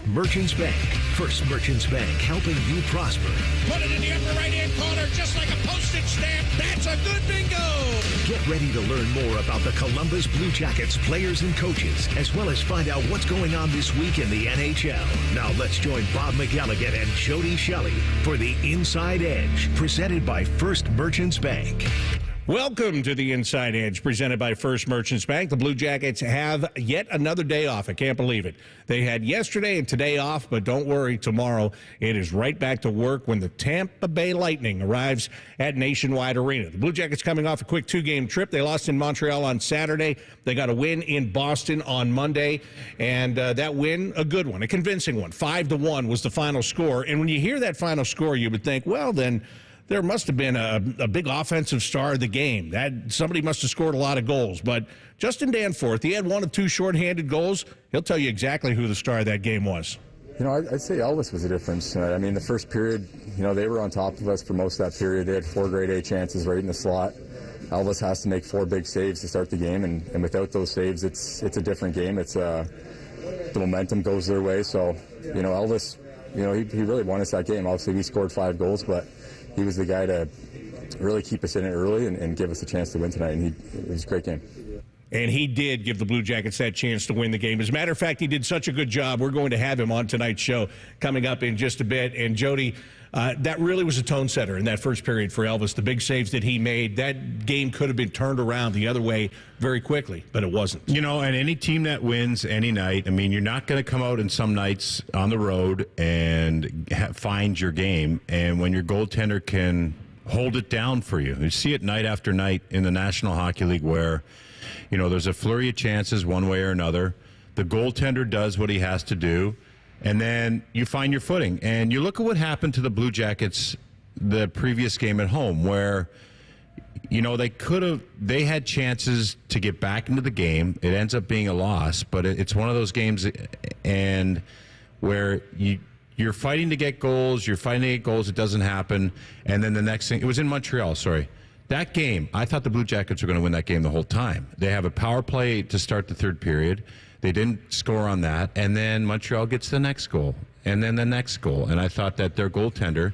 First Merchants Bank. First Merchants Bank, helping you prosper. Put it in the upper right-hand corner just like a postage stamp. That's a good bingo. Get ready to learn more about the Columbus Blue Jackets players and coaches, as well as find out what's going on this week in the NHL. Now let's join Bob McElligott and Jody Shelley for the Inside Edge, presented by First Merchants Bank. Welcome to the Inside Edge, presented by First Merchants Bank. The Blue Jackets have yet another day off. I can't believe it. They had yesterday and today off, but don't worry, tomorrow it is right back to work when the Tampa Bay Lightning arrives at Nationwide Arena. The Blue Jackets coming off a quick two-game trip. They lost in Montreal on Saturday. They got a win in Boston on Monday, and that win, a good one, a convincing one. 5-1 was the final score, and when you hear that final score, you would think, well, then there must have been a big offensive star of the game. That somebody must have scored a lot of goals. But Justin Danforth, he had one of two shorthanded goals. He'll tell you exactly who the star of that game was. You know, I'd say Elvis was the difference. I mean, the first period, you know, they were on top of us for most of that period. They had 4 grade A chances right in the slot. Elvis has to make 4 big saves to start the game, and without those saves, it's a different game. It's the momentum goes their way. So, you know, Elvis, you know, he really won us that game. Obviously, we scored 5 goals, but he was the guy to really keep us in it early and give us a chance to win tonight, and it was a great game. And he did give the Blue Jackets that chance to win the game. As a matter of fact, he did such a good job. We're going to have him on tonight's show coming up in just a bit. And, Jody, that really was a tone setter in that first period for Elvis. The big saves that he made, that game could have been turned around the other way very quickly, but it wasn't. You know, and any team that wins any night, I mean, you're not going to come out in some nights on the road and find your game. And when your goaltender can hold it down for you. You see it night after night in the National Hockey League where, you know, there's a flurry of chances one way or another. The goaltender does what he has to do, and then you find your footing. And you look at what happened to the Blue Jackets the previous game at home where, you know, they had chances to get back into the game. It ends up being a loss, but it's one of those games and where you're fighting to get goals, it doesn't happen, and then the next thing, it was in Montreal, sorry. That game, I thought the Blue Jackets were going to win that game the whole time. They have a power play to start the third period. They didn't score on that, and then Montreal gets the next goal, and then the next goal, and I thought that their goaltender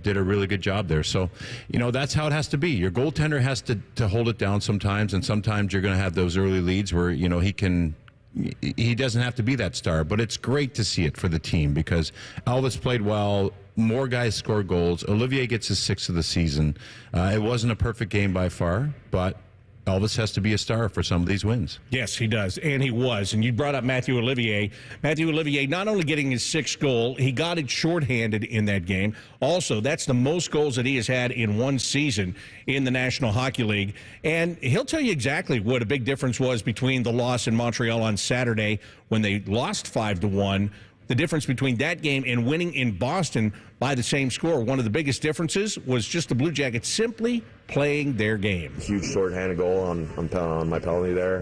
did a really good job there. So, you know, that's how it has to be. Your goaltender has to hold it down sometimes, and sometimes you're going to have those early leads where, you know, he doesn't have to be that star, but it's great to see it for the team because Elvis played well. More guys score goals. Olivier gets his 6th of the season. It wasn't a perfect game by far, but Elvis has to be a star for some of these wins. Yes, he does, and he was. And you brought up Matthew Olivier. Matthew Olivier not only getting his 6th goal, he got it shorthanded in that game. Also, that's the most goals that he has had in one season in the National Hockey League. And he'll tell you exactly what a big difference was between the loss in Montreal on Saturday when they lost 5-1. The difference between that game and winning in Boston by the same score. One of the biggest differences was just the Blue Jackets simply playing their game. Huge shorthanded goal on my penalty there.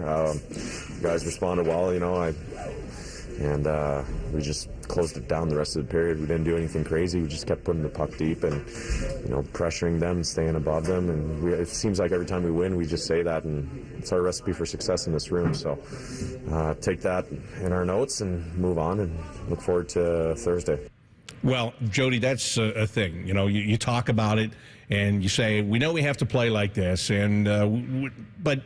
Guys responded well, you know, we just closed it down the rest of the period. We didn't do anything crazy. We just kept putting the puck deep and, you know, pressuring them, staying above them. And it seems like every time we win, we just say that, and it's our recipe for success in this room. So take that in our notes and move on and look forward to Thursday. Well, Jody, that's a thing. You know, you talk about it and you say, we know we have to play like this, and but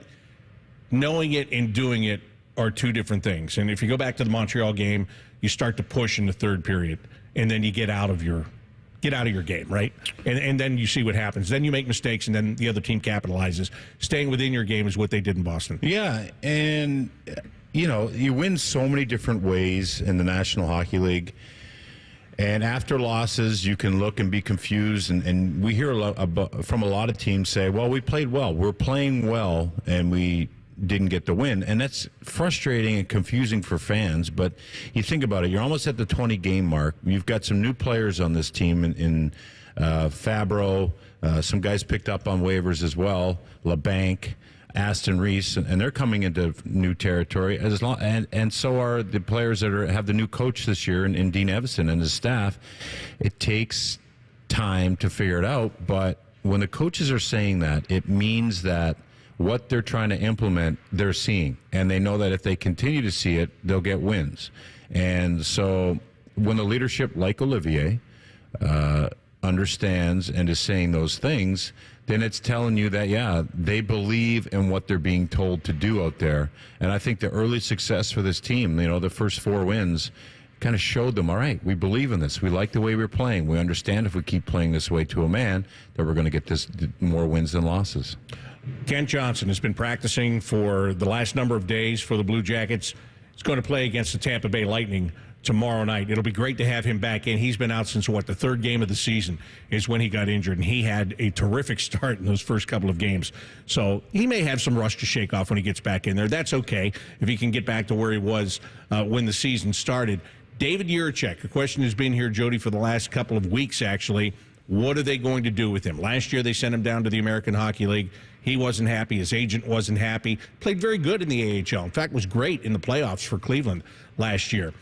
knowing it and doing it are two different things. And if you go back to the Montreal game, you start to push in the third period, and then you get out of your game, right? And then you see what happens. Then you make mistakes, and then the other team capitalizes. Staying within your game is what they did in Boston. Yeah, and, you know, you win so many different ways in the National Hockey League. And after losses, you can look and be confused. And we hear from a lot of teams say, well, we played well. We're playing well, and we didn't get the win. And that's frustrating and confusing for fans. But you think about it, you're almost at the 20-game mark. You've got some new players on this team in Fabro, some guys picked up on waivers as well, LeBanc, Aston Reese, and they're coming into new territory. And so are the players that have the new coach this year in Dean Evison and his staff. It takes time to figure it out, but when the coaches are saying that, it means that what they're trying to implement, they're seeing. And they know that if they continue to see it, they'll get wins. And so when the leadership like Olivier understands and is saying those things, then it's telling you that, yeah, they believe in what they're being told to do out there. And I think the early success for this team, the first 4 wins, kind of showed them, all right, we believe in this. We like the way we're playing. We understand if we keep playing this way to a man that we're going to get this more wins than losses. Kent Johnson has been practicing for the last number of days for the Blue Jackets. He's going to play against the Tampa Bay Lightning tomorrow night. It'll be great to have him back in. He's been out since, the third game of the season is when he got injured, and he had a terrific start in those first couple of games. So he may have some rust to shake off when he gets back in there. That's okay if he can get back to where he was when the season started. David Jiricek, a question has been here, Jody, for the last couple of weeks, actually. What are they going to do with him? Last year, they sent him down to the American Hockey League. He wasn't happy. His agent wasn't happy. Played very good in the AHL. In fact, was great in the playoffs for Cleveland last year.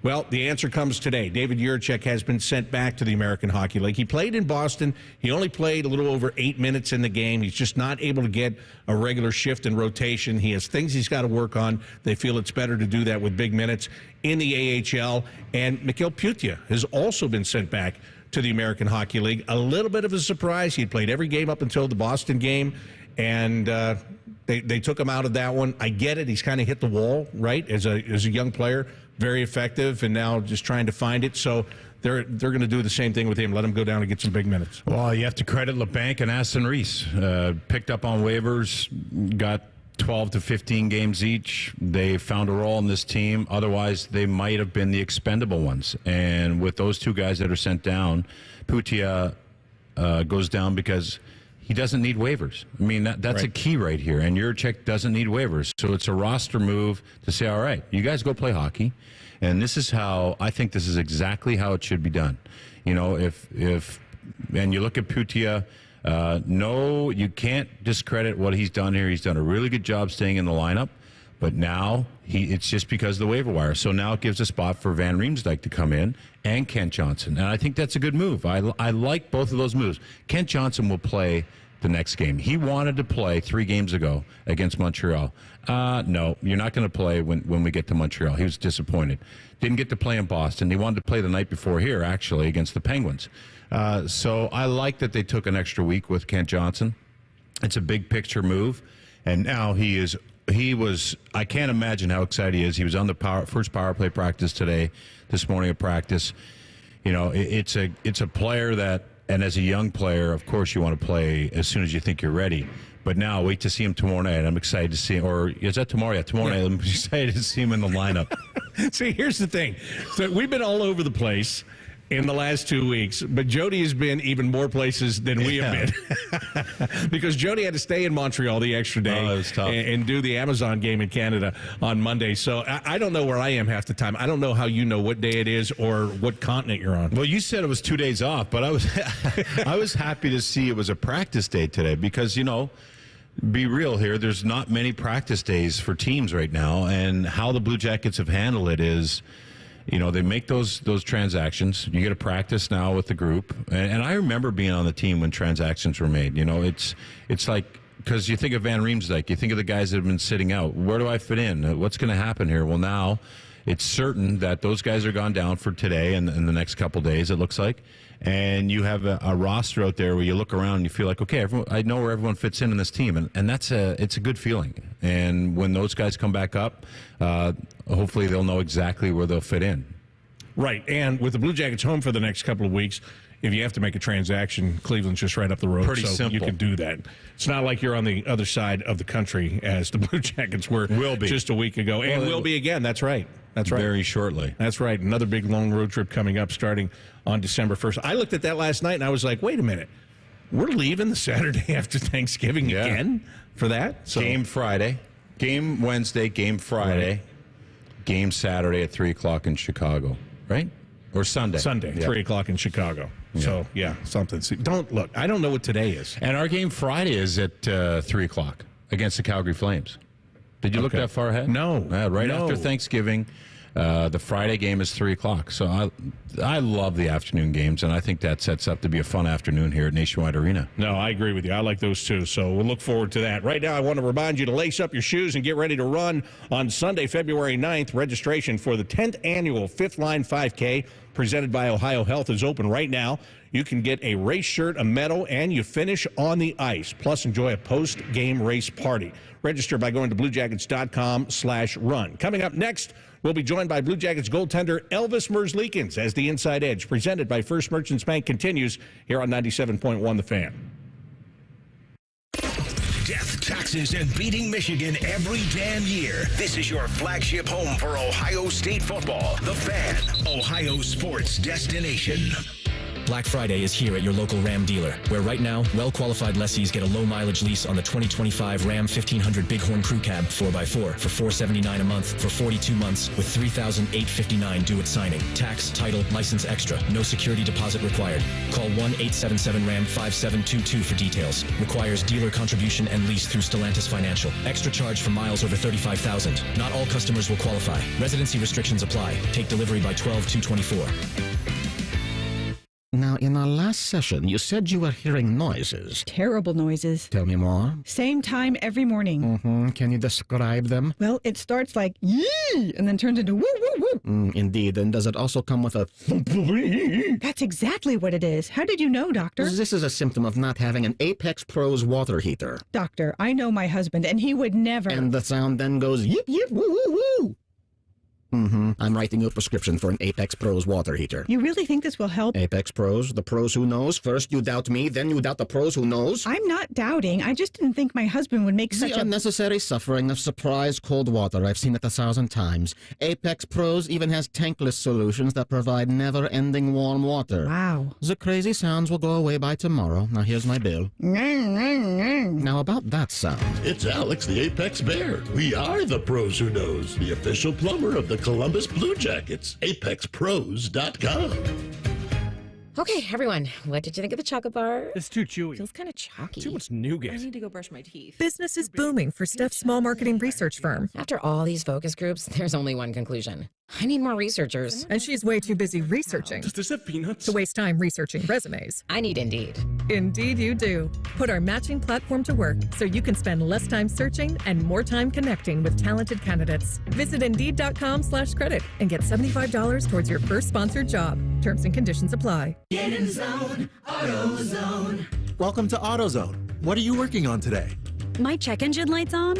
Well, the answer comes today. David Jiricek has been sent back to the American Hockey League. He played in Boston. He only played a little over 8 minutes in the game. He's just not able to get a regular shift in rotation. He has things he's got to work on. They feel it's better to do that with big minutes in the AHL. And Mikhail Putia has also been sent back to the American Hockey League. A little bit of a surprise. He had played every game up until the Boston game, and they took him out of that one. I get it. He's kind of hit the wall, right, as a young player. Very effective, and now just trying to find it. So they're going to do the same thing with him. Let him go down and get some big minutes. Well, you have to credit LeBanc and Aston Reese. Picked up on waivers, got 12 to 15 games each. They found a role in this team. Otherwise, they might have been the expendable ones. And with those 2 guys that are sent down, Putia goes down because he doesn't need waivers. I mean, that's right. A key right here. And Jiricek doesn't need waivers. So it's a roster move to say, all right, you guys go play hockey. And this is how, I think this is exactly how it should be done. And you look at Putia, no, you can't discredit what he's done here. He's done a really good job staying in the lineup. But now it's just because of the waiver wire. So now it gives a spot for Van Riemsdyk to come in and Kent Johnson. And I think that's a good move. I like both of those moves. Kent Johnson will play the next game. He wanted to play 3 games ago against Montreal. No, you're not going to play when we get to Montreal. He was disappointed. Didn't get to play in Boston. He wanted to play the night before here, actually, against the Penguins. So I like that they took an extra week with Kent Johnson. It's a big picture move. And now he was, I can't imagine how excited he is. He was on the first power play practice this morning at practice. It's a player that, and as a young player, of course, you want to play as soon as you think you're ready. But now, wait to see him tomorrow night. I'm excited to see him. Or is that tomorrow? Yeah, tomorrow night. I'm excited to see him in the lineup. See, here's the thing. So we've been all over the place in the last 2 weeks, but Jody has been even more places than we have been. Because Jody had to stay in Montreal the extra day and do the Amazon game in Canada on Monday. So I don't know where I am half the time. I don't know how you know what day it is or what continent you're on. Well, you said it was 2 days off, but I was happy to see it was a practice day today because, be real here, there's not many practice days for teams right now, and how the Blue Jackets have handled it is, they make those transactions. You get a practice now with the group. And I remember being on the team when transactions were made. It's like, because you think of Van Riemsdyk, you think of the guys that have been sitting out. Where do I fit in? What's going to happen here? Well, now it's certain that those guys are gone down for today and in the next couple days, it looks like. And you have a roster out there where you look around and you feel like, okay, I know where everyone fits in this team. And it's a good feeling. And when those guys come back up, hopefully they'll know exactly where they'll fit in. Right. And with the Blue Jackets home for the next couple of weeks, if you have to make a transaction, Cleveland's just right up the road. Pretty simple. You can do that. It's not like you're on the other side of the country as the Blue Jackets were just a week ago. And will be again. That's right. That's right. Very shortly. That's right. Another big long road trip coming up starting on December 1st. I looked at that last night and I was like, wait a minute. We're leaving the Saturday after Thanksgiving again for that? So, game Friday. Game Wednesday, game Friday. Right. Game Saturday at 3 o'clock in Chicago. Right? Or Sunday. 3 o'clock in Chicago. Yeah. So, something. See, I don't know what today is. And our game Friday is at 3 o'clock against the Calgary Flames. Did you look that far ahead? No. After Thanksgiving. The Friday game is 3 o'clock. So I love the afternoon games, and I think that sets up to be a fun afternoon here at Nationwide Arena. No, I agree with you. I like those too. So we'll look forward to that. Right now, I want to remind you to lace up your shoes and get ready to run on Sunday, February 9th. Registration for the 10th annual Fifth Line 5K presented by Ohio Health is open right now. You can get a race shirt, a medal, and you finish on the ice. Plus, enjoy a post-game race party. Register by going to BlueJackets.com/run. Coming up next, we'll be joined by Blue Jackets goaltender Elvis Merzlikins as the Inside Edge, presented by First Merchants Bank, continues here on 97.1 The Fan. Death, taxes, and beating Michigan every damn year. This is your flagship home for Ohio State football. The Fan, Ohio sports destination. Black Friday is here at your local Ram dealer, where right now, well-qualified lessees get a low-mileage lease on the 2025 Ram 1500 Bighorn Crew Cab 4x4 for $479 a month for 42 months with $3,859 due at signing. Tax, title, license extra. No security deposit required. Call 1-877-RAM-5722 for details. Requires dealer contribution and lease through Stellantis Financial. Extra charge for miles over 35,000. Not all customers will qualify. Residency restrictions apply. Take delivery by 12/2/24. Now, in our last session, you said you were hearing noises. Terrible noises. Tell me more. Same time every morning. Can you describe them? Well, it starts like yee and then turns into woo woo woo. Indeed. And does it also come with a... That's exactly what it is. How did you know, Doctor? This is a symptom of not having an Apex Pros water heater. Doctor, I know my husband, and he would never... And the sound then goes yip yip woo woo woo. I'm writing you a prescription for an Apex Pros water heater. You really think this will help? Apex Pros, the pros who knows. First you doubt me, then you doubt the pros who knows. I'm not doubting. I just didn't think my husband would make such the unnecessary suffering of surprise cold water. I've seen it 1,000 times. Apex Pros even has tankless solutions that provide never-ending warm water. Wow. The crazy sounds will go away by tomorrow. Now here's my bill. Now about that sound. It's Alex, the Apex Bear. We are the pros who knows, the official plumber of the Columbus Blue Jackets. ApexPros.com. Okay, everyone, what did you think of the chocolate bar? It's too chewy. Feels kind of chalky. Too much nougat. I need to go brush my teeth. Business is booming for Steph's small marketing research firm. After all these focus groups, there's only one conclusion. I need more researchers. And she's way too busy researching. Does this have peanuts? To waste time researching resumes. I need Indeed. Indeed you do. Put our matching platform to work so you can spend less time searching and more time connecting with talented candidates. Visit Indeed.com/credit and get $75 towards your first sponsored job. Terms and conditions apply. Get in zone, AutoZone. Welcome to AutoZone. What are you working on today? My check engine light's on?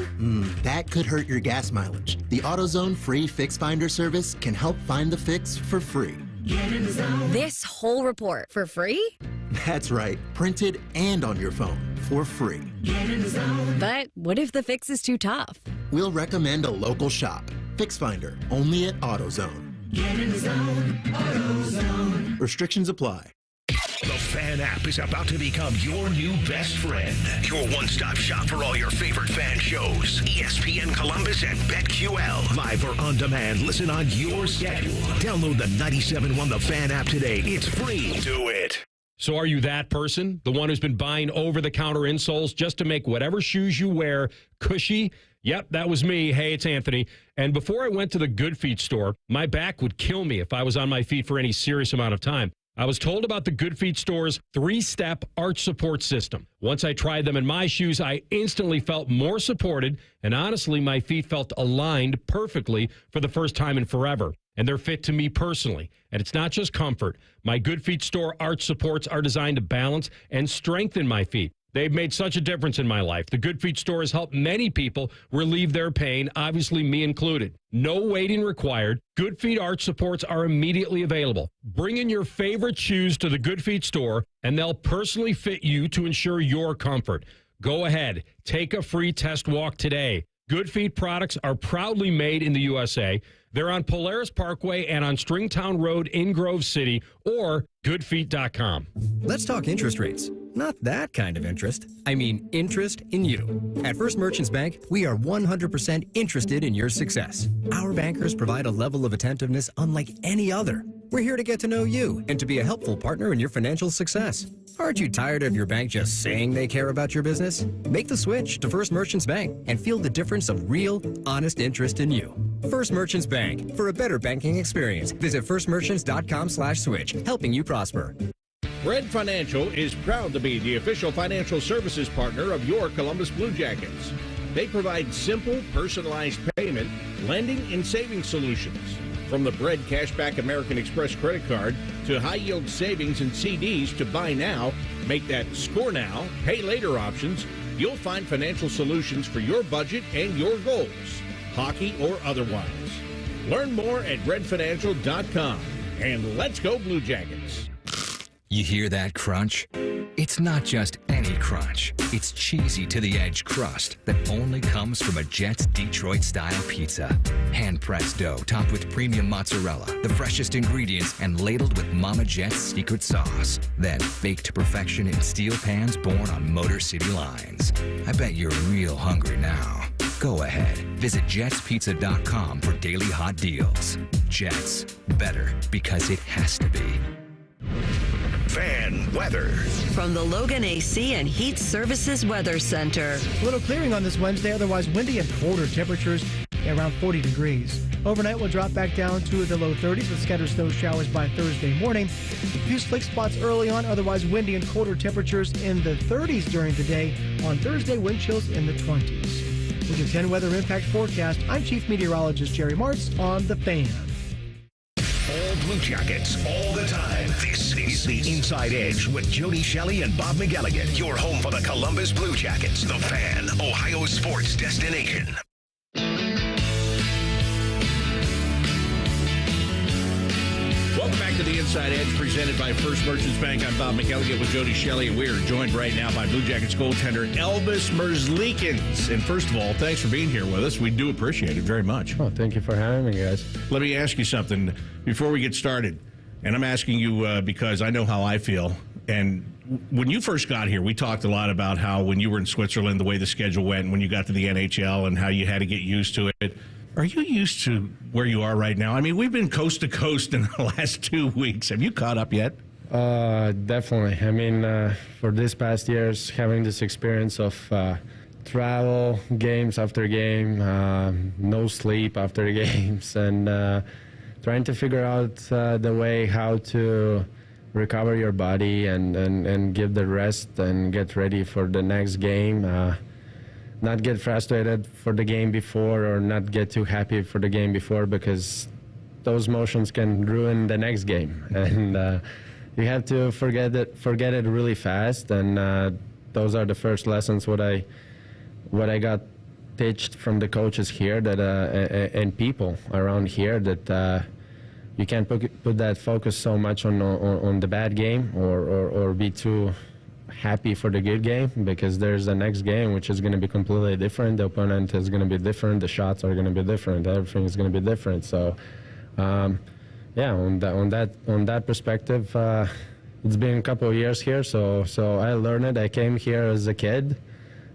That could hurt your gas mileage. The AutoZone free Fix Finder service can help find the fix for free. Get in the zone. This whole report for free? That's right. Printed and on your phone for free. Get in the zone. But what if the fix is too tough? We'll recommend a local shop. Fix Finder, only at AutoZone. Get in the zone, AutoZone. Restrictions apply. The Fan app is about to become your new best friend. Your one-stop shop for all your favorite fan shows. ESPN Columbus and BetQL. Live or on demand, listen on your schedule. Download the 97.1 The Fan app today. It's free. Do it. So are you that person? The one who's been buying over-the-counter insoles just to make whatever shoes you wear cushy? Yep, that was me. Hey, it's Anthony. And before I went to the Good Feet store, my back would kill me if I was on my feet for any serious amount of time. I was told about the Good Feet store's 3-step arch support system. Once I tried them in my shoes, I instantly felt more supported, and honestly, my feet felt aligned perfectly for the first time in forever. And they're fit to me personally. And it's not just comfort. My Good Feet store arch supports are designed to balance and strengthen my feet. They've made such a difference in my life. The Good Feet store has helped many people relieve their pain, obviously me included. No waiting required. Good Feet arch supports are immediately available. Bring in your favorite shoes to the Good Feet store, and they'll personally fit you to ensure your comfort. Go ahead. Take a free test walk today. Good Feet products are proudly made in the USA. They're on Polaris Parkway and on Stringtown Road in Grove City or goodfeet.com. Let's talk interest rates. Not that kind of interest. I mean, interest in you. At First Merchants Bank, we are 100% interested in your success. Our bankers provide a level of attentiveness unlike any other. We're here to get to know you and to be a helpful partner in your financial success. Aren't you tired of your bank just saying they care about your business? Make the switch to First Merchants Bank and feel the difference of real, honest interest in you. First Merchants Bank. For a better banking experience, visit firstmerchants.com/switch, helping you prosper. Bread Financial is proud to be the official financial services partner of your Columbus Blue Jackets. They provide simple, personalized payment, lending, and savings solutions. From the Bread Cashback American Express credit card to high-yield savings and CDs to buy now, make that score now, pay later options, you'll find financial solutions for your budget and your goals, hockey or otherwise. Learn more at breadfinancial.com. And let's go Blue Jackets. You hear that crunch? It's not just any crunch. It's cheesy to the edge crust that only comes from a Jets Detroit-style pizza. Hand-pressed dough topped with premium mozzarella, the freshest ingredients, and ladled with Mama Jet's secret sauce. Then baked to perfection in steel pans born on Motor City lines. I bet you're real hungry now. Go ahead. Visit jetspizza.com for daily hot deals. Jets. Better because it has to be. Fan weather. From the Logan AC and Heat Services Weather Center. A little clearing on this Wednesday, otherwise windy and colder temperatures around 40 degrees. Overnight will drop back down to the low 30s with scattered snow showers by Thursday morning. A few slick spots early on, otherwise windy and colder temperatures in the 30s during the day. On Thursday, wind chills in the 20s. With your 10 weather impact forecast, I'm Chief Meteorologist Jerry Martz on The Fan. All Blue Jackets, all the time. This is the Inside Edge with Jody Shelley and Bob McElligott. Your home for the Columbus Blue Jackets, The Fan, Ohio sports destination. Welcome back to the Inside Edge, presented by First Merchants Bank. I'm Bob McElligott with Jody Shelley. We are joined right now by Blue Jackets goaltender Elvis Merzlikins. And first of all, thanks for being here with us. We do appreciate it very much. Oh, thank you for having me, guys. Let me ask you something before we get started. And I'm asking you because I know how I feel. And when you first got here, we talked a lot about how when you were in Switzerland, the way the schedule went, when you got to the NHL and how you had to get used to it. Are you used to where you are right now? I mean, we've been coast to coast in the last 2 weeks. Have you caught up yet? Definitely. I mean, for these past years, having this experience of travel, games after game, no sleep after games, and trying to figure out the way how to recover your body and give the rest and get ready for the next game. Not get frustrated for the game before or not get too happy for the game before, because those motions can ruin the next game. And you have to forget it really fast. And those are the first lessons what I got taught from the coaches here that and people around here, that you can't put that focus so much on the bad game or be too happy for the good game, because there's the next game which is going to be completely different. The opponent is going to be different. The shots are going to be different. Everything is going to be different. So, yeah, on that perspective, it's been a couple of years here. So I learned it. I came here as a kid,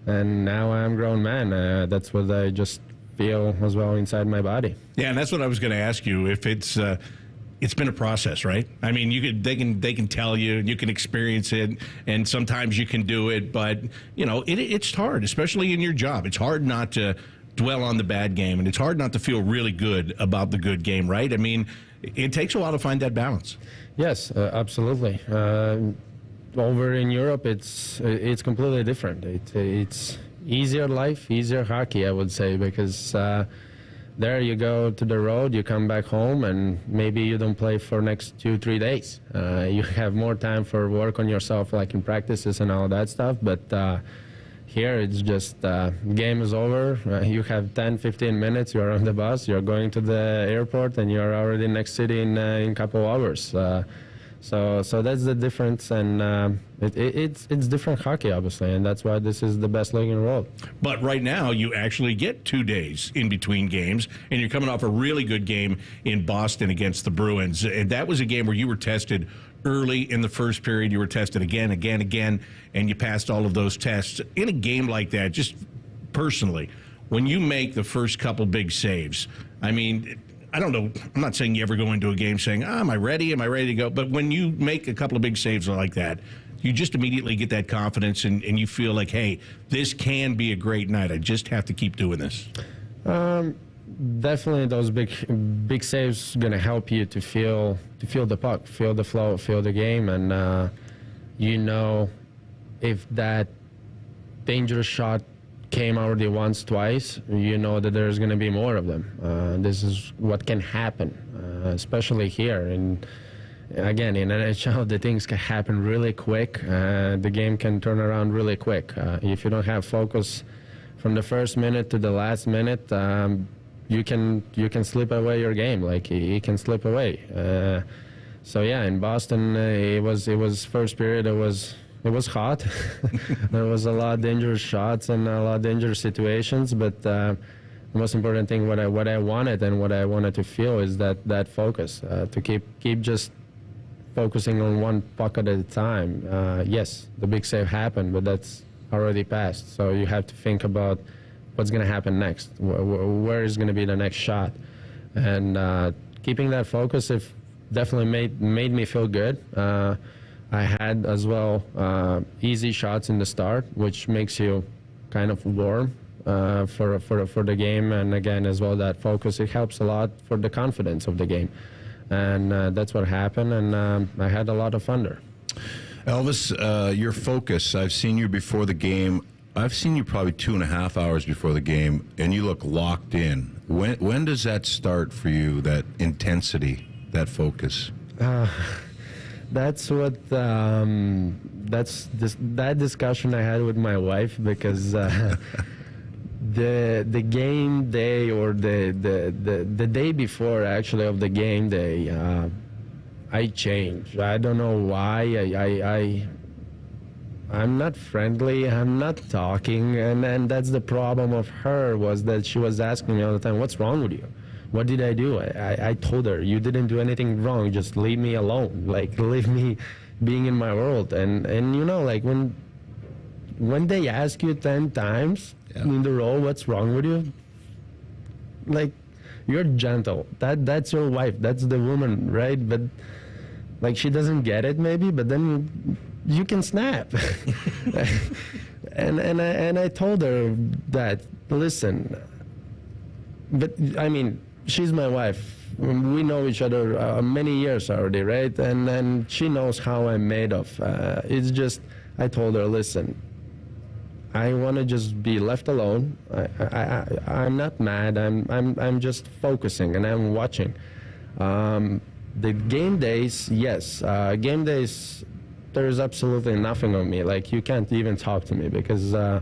and now I'm a grown man. That's what I just feel as well inside my body. Yeah, and that's what I was going to ask you. If it's been a process, right? I mean, they can tell you, and you can experience it, and sometimes you can do it, but it's hard, especially in your job. It's hard not to dwell on the bad game, and it's hard not to feel really good about the good game, right? I mean, it takes a while to find that balance. Yes, absolutely. Over in Europe, it's completely different. It's easier life, easier hockey, I would say, because there you go to the road, you come back home, and maybe you don't play for next 2-3 days. You have more time for work on yourself, like in practices and all that stuff. But here it's just game is over. You have 10-15 minutes. You're on the bus. You're going to the airport, and you're already next city in a couple hours. So that's the difference, and it's different hockey, obviously, and that's why this is the best league in the world. But right now, you actually get 2 days in between games, and you're coming off a really good game in Boston against the Bruins. And that was a game where you were tested early in the first period. You were tested again, and you passed all of those tests. In a game like that, just personally, when you make the first couple big saves, I mean, I don't know. I'm not saying you ever go into a game saying, am I ready? Am I ready to go? But when you make a couple of big saves like that, you just immediately get that confidence and you feel like, hey, this can be a great night. I just have to keep doing this. Definitely those big saves going to help you to feel the puck, feel the flow, feel the game. And, if that dangerous shot came already once, twice, you know that there's going to be more of them. This is what can happen, especially here. And again, in NHL, the things can happen really quick. The game can turn around really quick. If you don't have focus from the first minute to the last minute, you can slip away your game. Like it can slip away. So yeah, in Boston, it was first period. It was hot. There was a lot of dangerous shots and a lot of dangerous situations. But the most important thing, what I wanted and what I wanted to feel is that focus, to keep just focusing on one puck at a time. Yes, the big save happened, but that's already passed. So you have to think about what's going to happen next. Where is going to be the next shot? And keeping that focus definitely made me feel good. I had as well easy shots in the start, which makes you kind of warm for the game. And again, as well, that focus, it helps a lot for the confidence of the game. And that's what happened, and I had a lot of fun there. Elvis, your focus, I've seen you before the game. I've seen you probably 2.5 hours before the game, and you look locked in. When does that start for you, that intensity, that focus? That's what that discussion I had with my wife, because the game day, or the day before actually of the game day, I changed. I don't know why. I'm not friendly. I'm not talking, and that's the problem of her, was that she was asking me all the time, "What's wrong with you? What did I do?" I told her, "You didn't do anything wrong. Just leave me alone. Like, leave me being in my world." And like when they ask you 10 times in the row, "What's wrong with you?" Like, you're gentle. That's your wife. That's the woman, right? But like, she doesn't get it maybe, but then you can snap. and I told her that, listen, but I mean, she's my wife. We know each other many years already, right? And she knows how I'm made of. It's just, I told her, listen, I want to just be left alone. I'm not mad. I'm just focusing, and I'm watching. The game days, yes. Game days, there's absolutely nothing on me. Like, you can't even talk to me, because I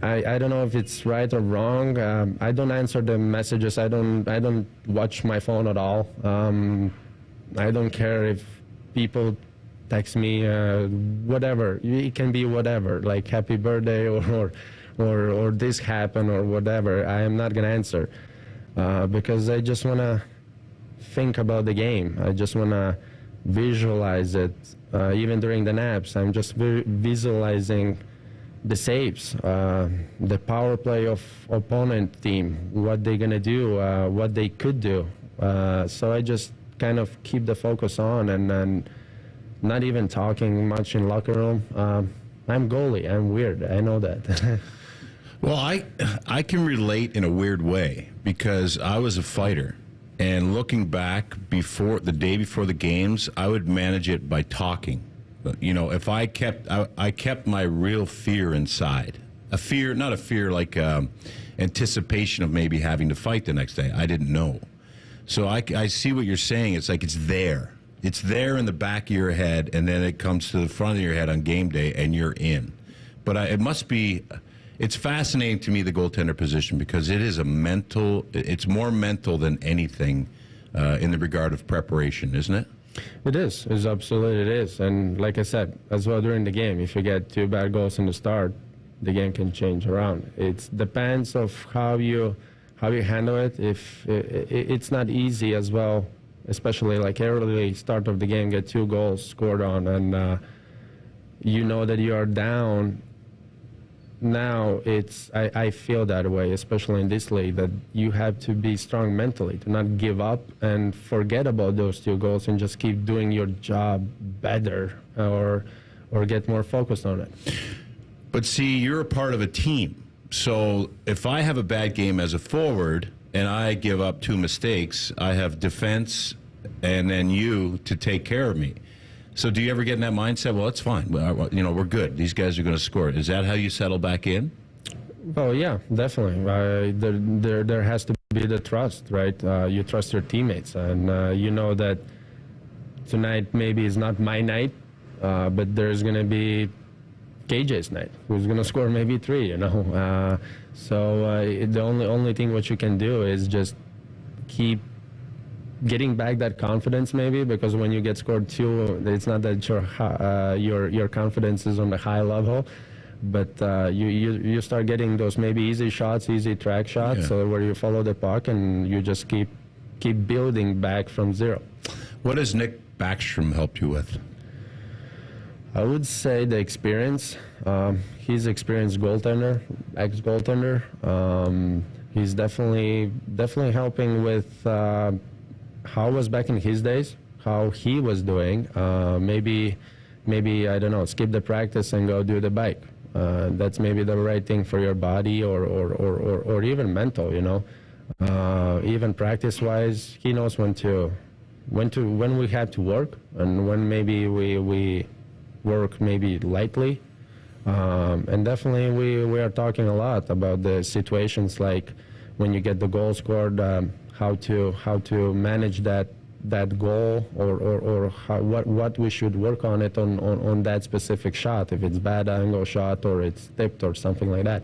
don't know if it's right or wrong. I don't answer the messages. I don't watch my phone at all. I don't care if people text me, whatever. It can be whatever, like happy birthday or this happened or whatever. I am not gonna answer because I just wanna think about the game. I just wanna visualize it. Even during the naps, I'm just visualizing the saves, the power play of opponent team, what they're gonna do, what they could do. So I just kind of keep the focus on, and not even talking much in locker room. I'm goalie. I'm weird. I know that. Well, I can relate in a weird way, because I was a fighter. And looking back, before the day before the games, I would manage it by talking. You know, if I kept my real fear inside. A fear, not a fear like anticipation of maybe having to fight the next day. I didn't know. So I see what you're saying. It's like it's there. It's there in the back of your head, and then it comes to the front of your head on game day, and you're in. But it must be... It's fascinating to me, the goaltender position, because it is it's more mental than anything in the regard of preparation, isn't it? It is. It's absolutely it is. And like I said, as well during the game, if you get 2 bad goals in the start, the game can change around. It depends of how you handle it. If it's not easy as well, especially like early start of the game, get 2 goals scored on, and you know that you are down. now I feel that way, especially in this league, that you have to be strong mentally, to not give up and forget about those 2 goals and just keep doing your job better or get more focused on it. But see, you're a part of a team. So if I have a bad game as a forward and I give up 2 mistakes, I have defense and then you to take care of me. So do you ever get in that mindset, well, it's fine, we're good, these guys are going to score? Is that how you settle back in? Oh, yeah, definitely. There has to be the trust, right? You trust your teammates, and you know that tonight maybe is not my night, but there's going to be KJ's night, who's going to score maybe 3, So the only thing what you can do is just keep getting back that confidence, maybe, because when you get scored 2, it's not that your confidence is on the high level, but you start getting those maybe easy shots, easy track shots, so where you follow the puck and you just keep building back from 0. What does Nick Backstrom help you with? I would say the experience. He's experienced goaltender, ex-goaltender. He's definitely helping with how it was back in his days, how he was doing. Maybe I don't know, skip the practice and go do the bike. That's maybe the right thing for your body or even mental, even practice-wise, he knows when we have to work and when maybe we work maybe lightly. And definitely we are talking a lot about the situations like when you get the goal scored, how to manage that goal or what we should work on it on that specific shot, if it's bad angle shot or it's tipped or something like that.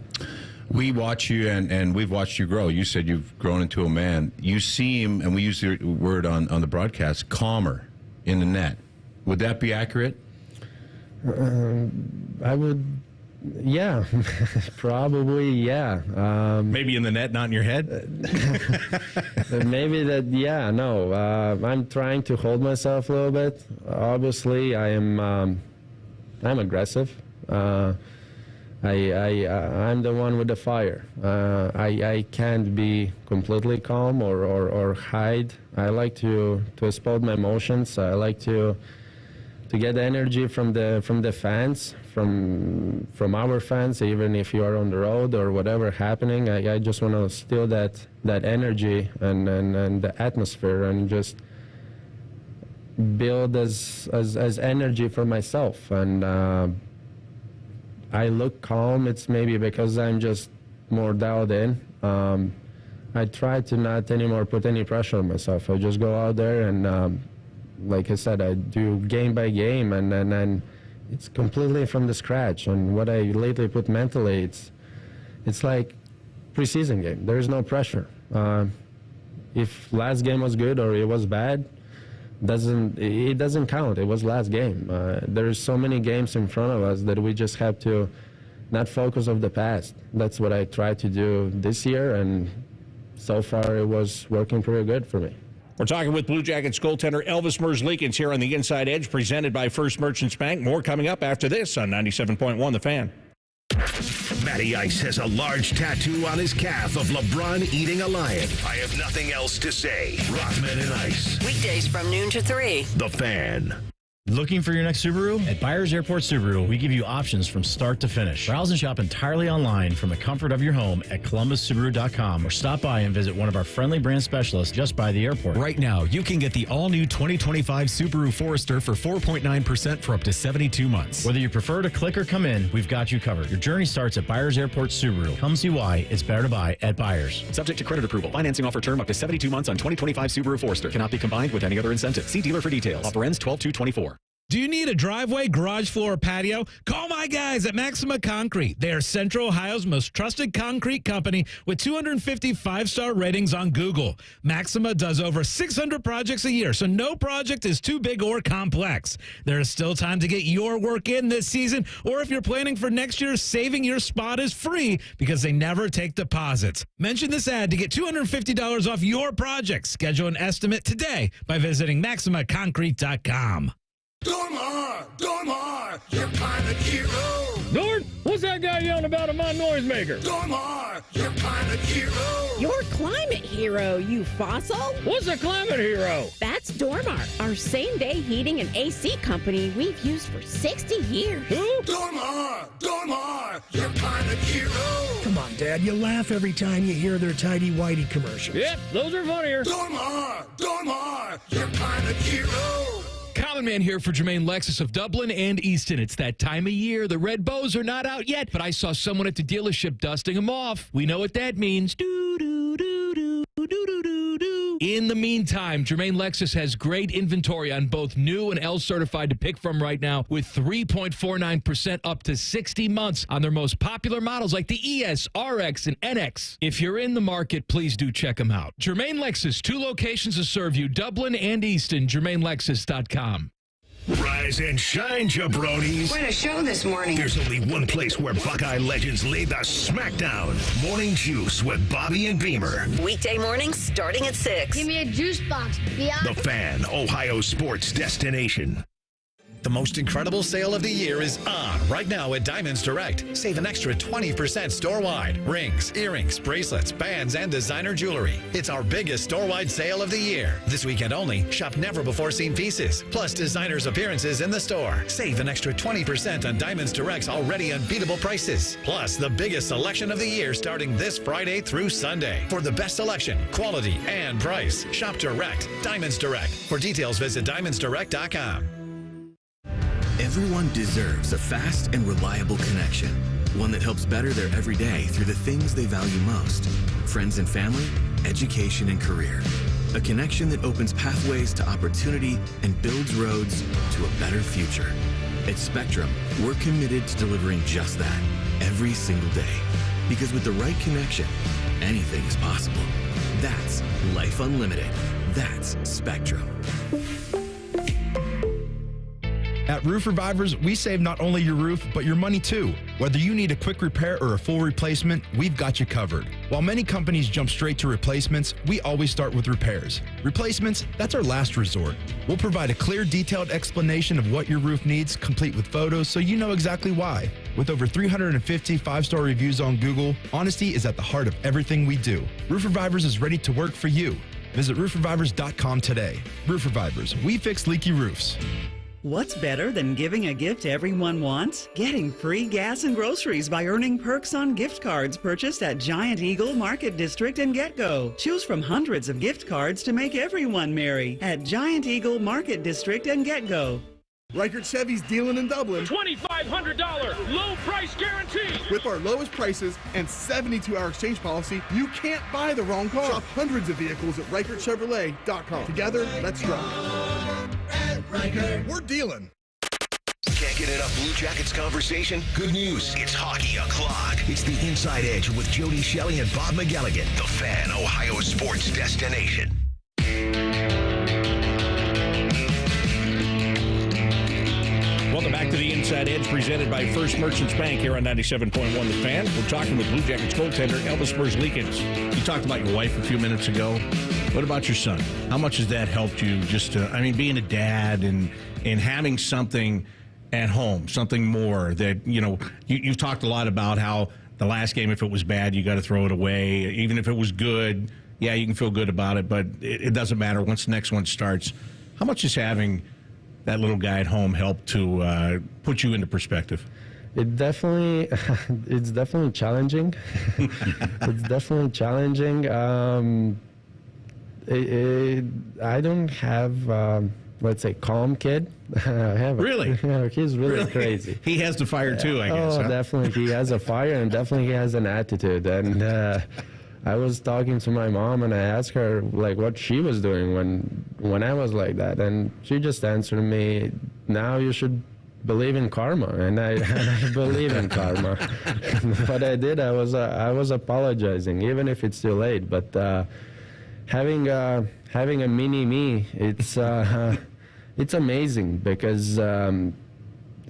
We watch you and we've watched you grow. You said you've grown into a man. You seem, and we use the word on the broadcast, calmer in the net. Would that be accurate? I would, yeah, probably, yeah. Maybe in the net, not in your head? Maybe that, yeah, no. I'm trying to hold myself a little bit. Obviously, I'm aggressive. I'm the one with the fire. I can't be completely calm or hide. I like to expose my emotions. I like to get energy from the fans, from our fans, even if you are on the road or whatever happening. I just want to steal that energy and the atmosphere and just build as energy for myself. And I look calm. It's maybe because I'm just more dialed in. I try to not anymore put any pressure on myself. I just go out there and like I said, I do game by game, and it's completely from the scratch. And what I lately put mentally, it's like preseason game. There is no pressure. If last game was good or it was bad, it doesn't count. It was last game. There's so many games in front of us that we just have to not focus on the past. That's what I tried to do this year, and so far it was working pretty good for me. We're talking with Blue Jackets goaltender Elvis Merzlikins here on the Inside Edge, presented by First Merchants Bank. More coming up after this on 97.1 The Fan. Matty Ice has a large tattoo on his calf of LeBron eating a lion. I have nothing else to say. Rothman and Ice. Weekdays from noon to 3. The Fan. Looking for your next Subaru? At Byers Airport Subaru, we give you options from start to finish. Browse and shop entirely online from the comfort of your home at ColumbusSubaru.com, or stop by and visit one of our friendly brand specialists just by the airport. Right now, you can get the all-new 2025 Subaru Forester for 4.9% for up to 72 months. Whether you prefer to click or come in, we've got you covered. Your journey starts at Byers Airport Subaru. Come see why it's better to buy at Byers. Subject to credit approval. Financing offer term up to 72 months on 2025 Subaru Forester. Cannot be combined with any other incentive. See dealer for details. Offer ends 12/2/24. Do you need a driveway, garage floor, or patio? Call my guys at Maxima Concrete. They are Central Ohio's most trusted concrete company with 250 5-star ratings on Google. Maxima does over 600 projects a year, so no project is too big or complex. There is still time to get your work in this season, or if you're planning for next year, saving your spot is free because they never take deposits. Mention this ad to get $250 off your project. Schedule an estimate today by visiting MaximaConcrete.com. Dormar, you're kind of hero. Dorn, what's What's that guy yelling about in my noisemaker? Dormar, your climate hero. Your climate hero, you fossil? What's a climate hero? That's Dormar, our same-day heating and AC company we've used for 60 years. Who? Dormar, your climate hero. Come on, Dad, you laugh every time you hear their tidy-whitey commercials. Yep, those are funnier. Dormar, your climate hero. Common Man here for Jermaine Lexus of Dublin and Easton. It's that time of year. The red bows are not out yet, but I saw someone at the dealership dusting them off. We know what that means. In the meantime, Jermaine Lexus has great inventory on both new and L certified to pick from right now, with 3.49% up to 60 months on their most popular models like the ES, RX, and NX. If you're in the market, please do check them out. Jermaine Lexus, 2 locations to serve you, Dublin and Easton, JermaineLexus.com. Rise and shine, jabronis. Quite a show this morning. There's only one place where Buckeye legends lay the smackdown. Morning Juice with Bobby and Beamer. Weekday mornings starting at 6. Give me a juice box, Bianca. The Fan, Ohio sports destination. The most incredible sale of the year is on right now at Diamonds Direct. Save an extra 20% store-wide. Rings, earrings, bracelets, bands, and designer jewelry. It's our biggest store-wide sale of the year. This weekend only, shop never-before-seen pieces, plus designers' appearances in the store. Save an extra 20% on Diamonds Direct's already unbeatable prices. Plus, the biggest selection of the year starting this Friday through Sunday. For the best selection, quality, and price, shop direct. Diamonds Direct. For details, visit diamondsdirect.com. Everyone deserves a fast and reliable connection, one that helps better their everyday through the things they value most: friends and family, education and career. A connection that opens pathways to opportunity and builds roads to a better future. At Spectrum, we're committed to delivering just that every single day. Because with the right connection, anything is possible. That's Life Unlimited. That's Spectrum. At Roof Revivers, we save not only your roof, but your money too. Whether you need a quick repair or a full replacement, we've got you covered. While many companies jump straight to replacements, we always start with repairs. Replacements, that's our last resort. We'll provide a clear, detailed explanation of what your roof needs, complete with photos, so you know exactly why. With over 350 5-star reviews on Google, honesty is at the heart of everything we do. Roof Revivers is ready to work for you. Visit roofrevivers.com today. Roof Revivers, we fix leaky roofs. What's better than giving a gift everyone wants? Getting free gas and groceries by earning perks on gift cards purchased at Giant Eagle Market District and GetGo. Choose from hundreds of gift cards to make everyone merry at Giant Eagle Market District and GetGo. Reichert Chevy's dealing in Dublin. $2,500 low price guarantee. With our lowest prices and 72-hour exchange policy, you can't buy the wrong car. Shop hundreds of vehicles at ReichertChevrolet.com. Together, let's drive. We're dealing. Can't get enough Blue Jackets conversation? Good news. It's hockey o'clock. It's the Inside Edge with Jody Shelley and Bob McGilligan. The Fan, Ohio sports destination. Welcome back to the Inside Edge, presented by First Merchants Bank here on 97.1 The Fan. We're talking with Blue Jackets goaltender Elvis Merzlikins. You talked about your wife a few minutes ago. What about your son? How much has that helped you just to, being a dad and having something at home, something more that, you've talked a lot about how the last game, if it was bad, you got to throw it away. Even if it was good, yeah, you can feel good about it, but it doesn't matter once the next one starts. How much is having that little guy at home help to put you into perspective? It's definitely challenging. It's definitely challenging. I don't have, let's say, calm kid. I have really? He's really crazy. He has the fire too, I guess. Oh, definitely. He has a fire and definitely he has an attitude. And I was talking to my mom and I asked her what she was doing when I was like that, and she just answered me, "Now you should believe in karma," and I believe in karma. What I did, I was apologizing, even if it's too late. But having a mini me, it's amazing because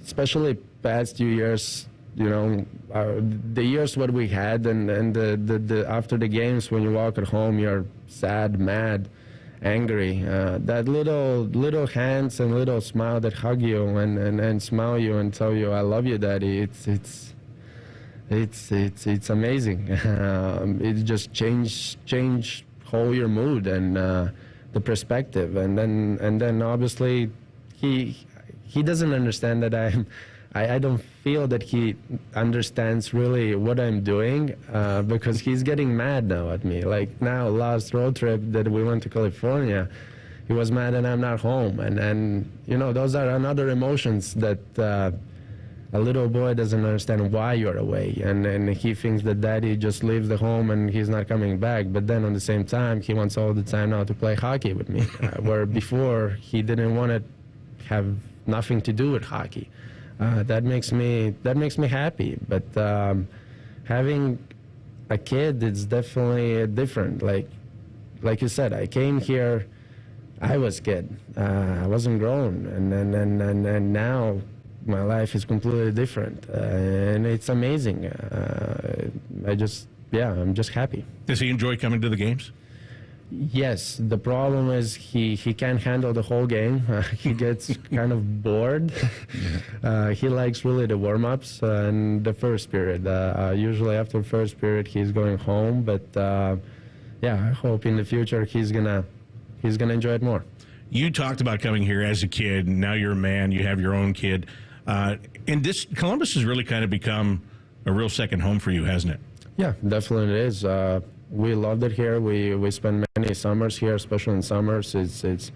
especially past 2 years. The years what we had and the after the games when you walk at home, you're sad, mad, angry. That little hands and little smile that hug you and smile you and tell you, "I love you, Daddy." It's amazing. It just change whole your mood and the perspective, and then obviously he doesn't understand that I don't feel that he understands really what I'm doing because he's getting mad now at me. Like now, last road trip that we went to California, he was mad that I'm not home, and you know, those are another emotions that a little boy doesn't understand why you're away, and he thinks that daddy just leaves the home and he's not coming back. But then on the same time, he wants all the time now to play hockey with me, where before he didn't want to have nothing to do with hockey. That makes me happy. But having a kid, it's definitely different. Like you said, I came here, I was kid, I wasn't grown, and now my life is completely different, and it's amazing. I'm just happy. Does he enjoy coming to the games? Yes. The problem is he can't handle the whole game. He gets kind of bored. He likes really the warm-ups and the first period. Usually after first period, he's going home. But I hope in the future he's gonna enjoy it more. You talked about coming here as a kid, and now you're a man. You have your own kid. And this Columbus has really kind of become a real second home for you, hasn't it? Yeah, definitely it is. We loved it here. We spent many summers here, especially in summers. It's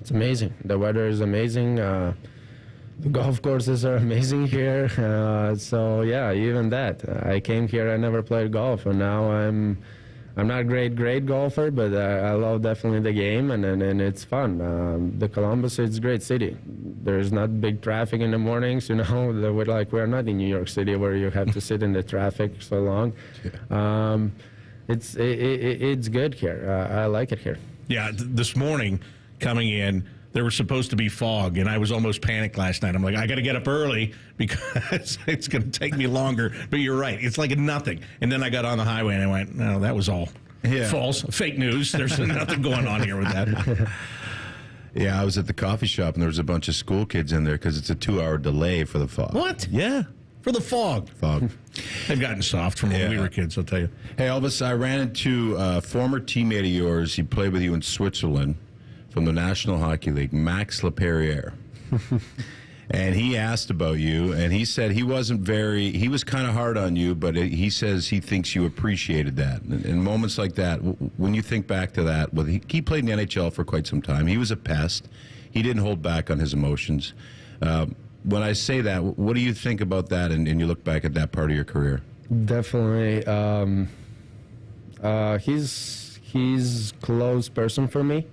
amazing. The weather is amazing. The golf courses are amazing here. So yeah, even that. I came here. I never played golf, and now I'm not a great golfer, but I love definitely the game, and it's fun. The Columbus, it's a great city. There's not big traffic in the mornings, you know. We're not in New York City where you have to sit in the traffic so long. It's good here. I like it here. Yeah, this morning coming in, there was supposed to be fog, and I was almost panicked last night. I'm like, I got to get up early because it's going to take me longer. But you're right. It's like nothing. And then I got on the highway, and I went, no, that was all false, fake news. There's nothing going on here with that. Yeah, I was at the coffee shop, and there was a bunch of school kids in there because it's a 2-hour delay for the fog. What? Yeah. For the fog. They've gotten soft from when we were kids, I'll tell you. Hey, Elvis, I ran into a former teammate of yours. He played with you in Switzerland from the National Hockey League, Max Laperriere. And he asked about you, and he said he was kind of hard on you, but he says he thinks you appreciated that. In moments like that, when you think back to that, he played in the NHL for quite some time. He was a pest. He didn't hold back on his emotions. When I say that, what do you think about that, and you look back at that part of your career? Definitely. He's close person for me.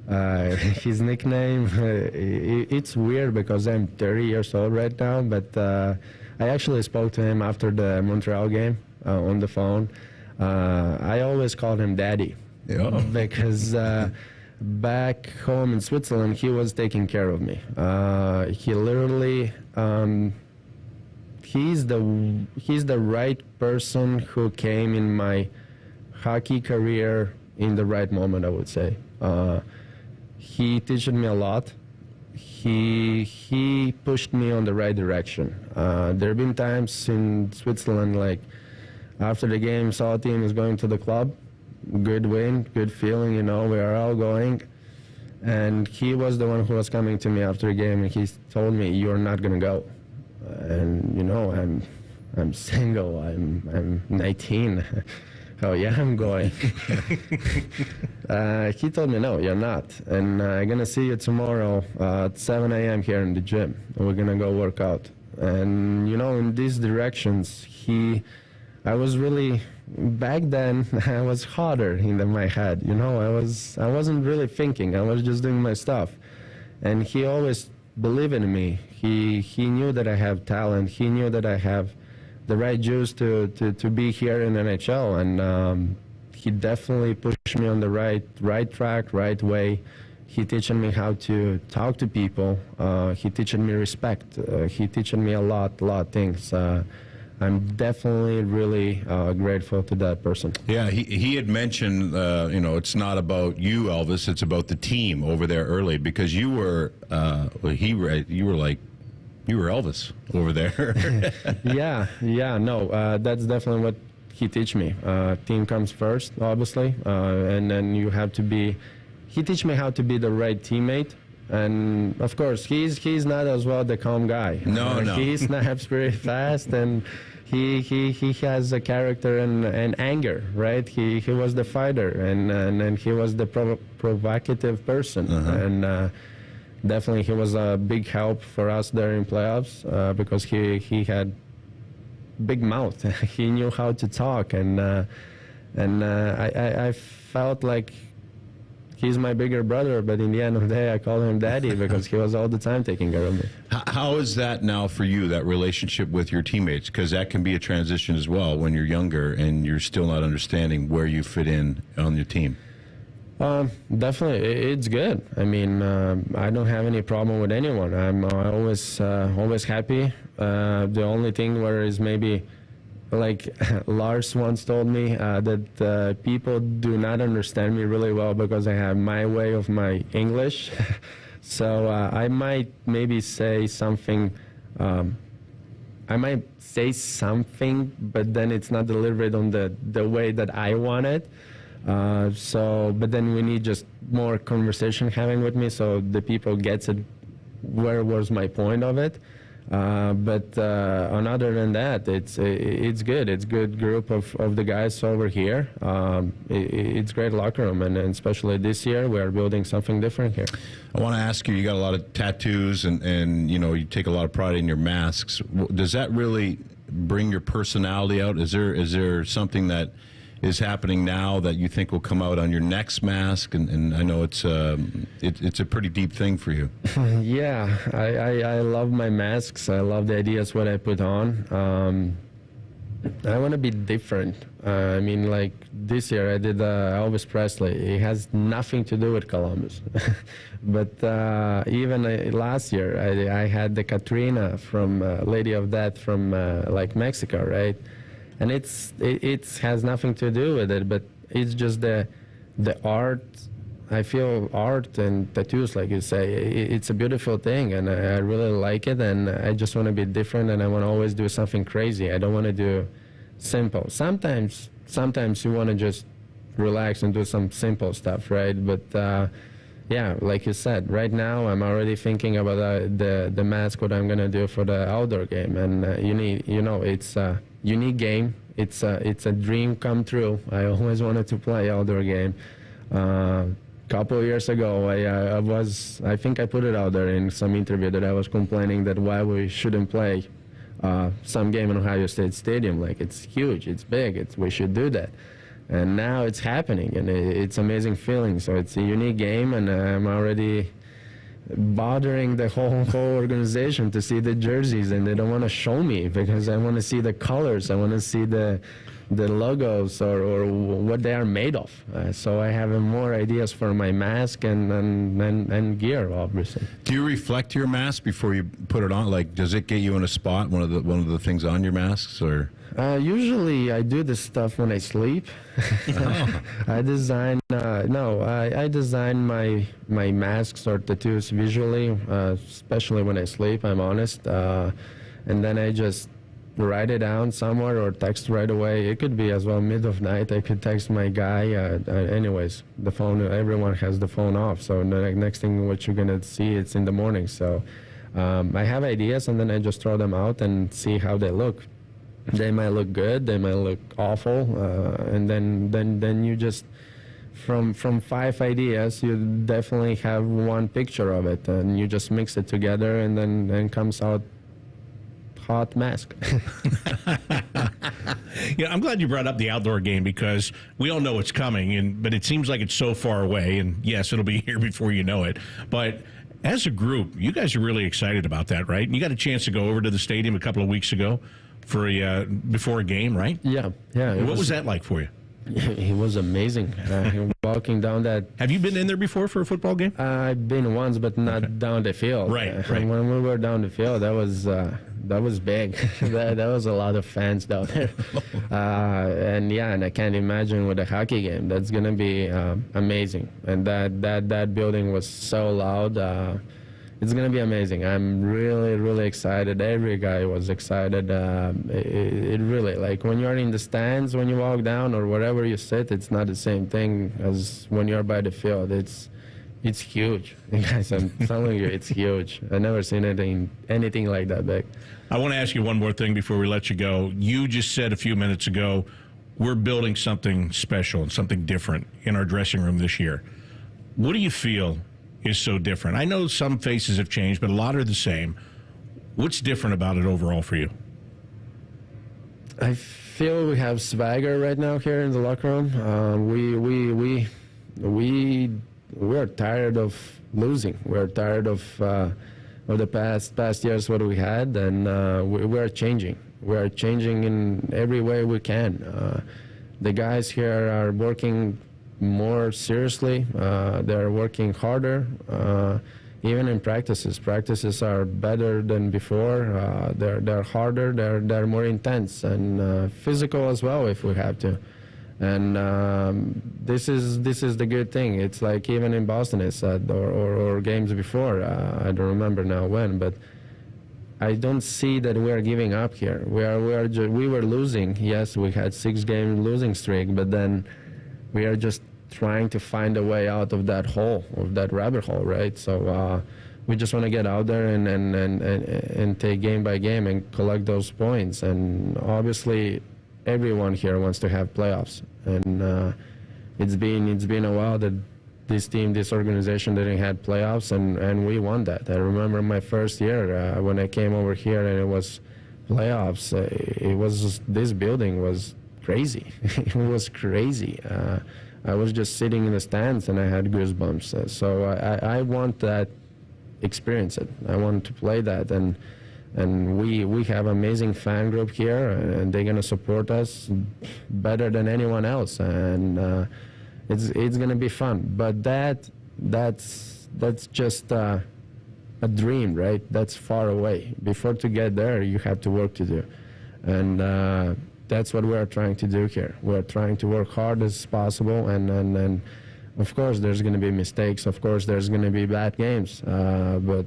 His nickname, it's weird because I'm 30 years old right now, but I actually spoke to him after the Montreal game on the phone. I always called him Daddy because back home in Switzerland, he was taking care of me. He literally, he's the right person who came in my hockey career in the right moment, I would say. He taught me a lot. He pushed me on the right direction. There have been times in Switzerland, like after the game, saw a team is going to the club, good win, good feeling, you know, we are all going. And he was the one who was coming to me after the game, and he told me, "You're not gonna go." And you know, I'm single. I'm 19. Oh yeah, I'm going. He told me, "No, you're not, and I'm gonna see you tomorrow at 7 a.m. here in the gym, and we're gonna go work out." And you know, in these directions, I was really, back then, I was harder in my head. You know, I wasn't really thinking. I was just doing my stuff, and he always believed in me. He knew that I have talent. He knew that I have the right juice to be here in NHL, and he definitely pushed me on the right track, right way. He teaching me how to talk to people. He teaching me respect. He teaching me a lot of things. I'm definitely really grateful to that person. Yeah, he had mentioned, you know, it's not about you, Elvis. It's about the team over there early, because you were like You were Elvis over there. That's definitely what he teach me. Team comes first, obviously, and then you have to be. He teach me how to be the right teammate, and of course, he's not as well the calm guy. No. He snaps very fast, and he has a character and anger, right? He was the fighter, and he was the provocative person, and. Definitely, he was a big help for us there in playoffs because he had big mouth. He knew how to talk, and I felt like he's my bigger brother. But in the end of the day, I call him Daddy because he was all the time taking care of me. How is that now for you? That relationship with your teammates, because that can be a transition as well when you're younger and you're still not understanding where you fit in on your team. Definitely, it's good. I mean, I don't have any problem with anyone. I'm always happy. The only thing where is maybe, like Lars once told me, that people do not understand me really well because I have my way of my English. So I might maybe say something. I might say something, but then it's not delivered on the way that I want it. But then we need just more conversation having with me so the people gets it, where was my point of it. But other than that, it's good. It's good group of the guys over here. It's great locker room, and especially this year, we are building something different here. I want to ask you, you got a lot of tattoos and you take a lot of pride in your masks. Does that really bring your personality out? Is there something that is happening now that you think will come out on your next mask? And I know it's a pretty deep thing for you. Yeah, I love my masks. I love the ideas what I put on. I want to be different. I mean, like this year I did Elvis Presley. It has nothing to do with Columbus. But even last year I had the Katrina from Lady of Death from like Mexico, right? And it has nothing to do with it, but it's just the art. I feel art and tattoos, like you say, it's a beautiful thing, and I really like it, and I just want to be different, and I want to always do something crazy. I don't want to do simple. Sometimes you want to just relax and do some simple stuff, right? But yeah, like you said, right now I'm already thinking about the mask, what I'm going to do for the outdoor game, and it's a unique game. It's a dream come true. I always wanted to play outdoor game. Couple of years ago, I think I put it out there in some interview that I was complaining that why we shouldn't play some game in Ohio State Stadium. Like, it's huge, it's big, we should do that. And now it's happening, and it's amazing feeling. So it's a unique game, and I'm already bothering the whole organization to see the jerseys, and they don't want to show me because I want to see the colors. I want to see the logos or what they are made of. So I have more ideas for my mask and gear, obviously. Do you reflect your mask before you put it on? Like, does it get you in a spot? One of the things on your masks, or? Usually I do this stuff when I sleep. I design I design my masks or tattoos visually, especially when I sleep, I'm honest. And then I just write it down somewhere or text right away. It could be as well mid of night. I could text my guy. Anyways, the phone, everyone has the phone off. So the next thing what you're going to see, it's in the morning. So I have ideas, and then I just throw them out and see how they look. They might look good, they might look awful, and then you just, from 5 ideas, you definitely have one picture of it, and you just mix it together, and then comes out hot mask. Yeah, I'm glad you brought up the outdoor game because we all know it's coming, but it seems like it's so far away, and yes, it'll be here before you know it, but as a group, you guys are really excited about that, right? You got a chance to go over to the stadium a couple of weeks ago for before a game, right? Yeah. What was that like for you? It was amazing. Walking down that. Have you been in there before for a football game? I've been once, but not down the field. Right. When we were down the field, that was big. that was a lot of fans down there. And I can't imagine with a hockey game. That's gonna be amazing. And that building was so loud. it's going to be amazing. I'm really, really excited. Every guy was excited. It really, like when you're in the stands, when you walk down or wherever you sit, it's not the same thing as when you're by the field. It's huge. Guys, I'm telling you, it's huge. I've never seen anything like that big. I want to ask you one more thing before we let you go. You just said a few minutes ago, we're building something special and something different in our dressing room this year. What do you feel is so different? I know some faces have changed, but a lot are the same. What's different about it overall for you? I feel we have swagger right now here in the locker room. We're tired of losing. We're tired of the past years what we had, and we're changing. We're changing in every way we can. The guys here are working more seriously. They're working harder. Even in practices. Practices are better than before. They're harder. They're more intense and physical as well if we have to. And this is the good thing. It's like even in Boston, it said, or games before. I don't remember now when, but I don't see that we are giving up here. We were losing. Yes, we had 6-game losing streak, but then we are just trying to find a way out of that hole, of that rabbit hole, right? So we just want to get out there and take game by game and collect those points. And obviously, everyone here wants to have playoffs. And it's been a while that this organization didn't have playoffs, and we won that. I remember my first year when I came over here and it was playoffs. It was just, this building was crazy. It was crazy. I was just sitting in the stands and I had goosebumps. So I want that experience. I want to play that, and we have amazing fan group here, and they're gonna support us better than anyone else, and it's gonna be fun. But that's just a dream, right? That's far away. Before to get there, you have to work to do, and that's what we are trying to do here. We're trying to work hard as possible, and of course there's going to be mistakes. Of course there's going to be bad games, but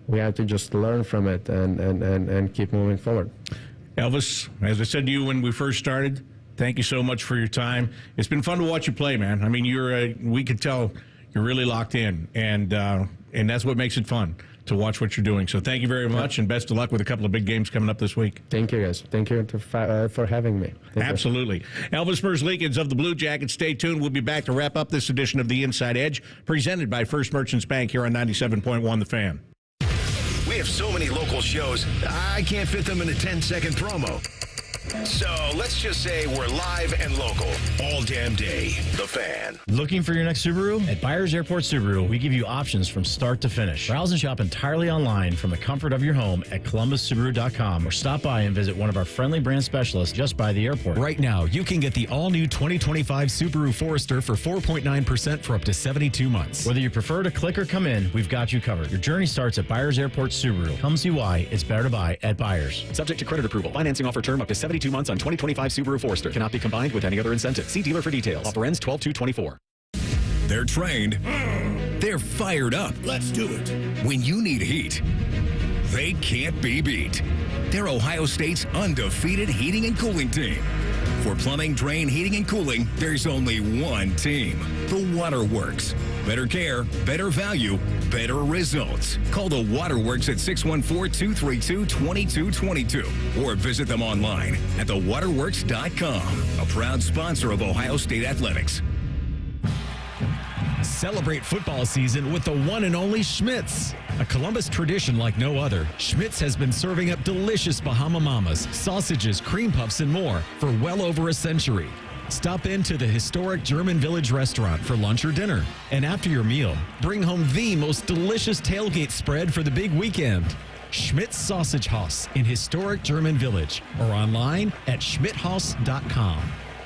we have to just learn from it and keep moving forward. Elvis, as I said to you when we first started, thank you so much for your time. It's been fun to watch you play, man. I mean, we could tell you're really locked in, and that's what makes it fun, to watch what you're doing. So thank you very much, and best of luck with a couple of big games coming up this week. Thank you, guys. Thank you for having me. Absolutely. Elvis Merzlikins of the Blue Jackets. Stay tuned. We'll be back to wrap up this edition of The Inside Edge, presented by First Merchants Bank here on 97.1 The Fan. We have so many local shows, I can't fit them in a 10-second promo. So let's just say we're live and local all damn day. The Fan. Looking for your next Subaru? At Byers Airport Subaru, we give you options from start to finish. Browse and shop entirely online from the comfort of your home at ColumbusSubaru.com, or stop by and visit one of our friendly brand specialists just by the airport. Right now, you can get the all-new 2025 Subaru Forester for 4.9% for up to 72 months. Whether you prefer to click or come in, we've got you covered. Your journey starts at Byers Airport Subaru. Come see why it's better to buy at Byers. Subject to credit approval. Financing offer term up to 72 months on 2025 Subaru Forester. Cannot be combined with any other incentive. See dealer for details. Offer ends 12/2/24. They're trained. They're fired up. Let's do it. When you need heat, they can't be beat. They're Ohio State's undefeated heating and cooling team. For plumbing, drain, heating, and cooling, there's only one team. The Waterworks. Better care, better value, better results. Call the Waterworks at 614-232-2222 or visit them online at thewaterworks.com. A proud sponsor of Ohio State Athletics. Celebrate football season with the one and only Schmitz. A Columbus tradition like no other, Schmitz has been serving up delicious Bahama Mamas, sausages, cream puffs, and more for well over a century. Stop into the historic German Village restaurant for lunch or dinner. And after your meal, bring home the most delicious tailgate spread for the big weekend. Schmitz Sausage Haus in historic German Village, or online at schmidthaus.com.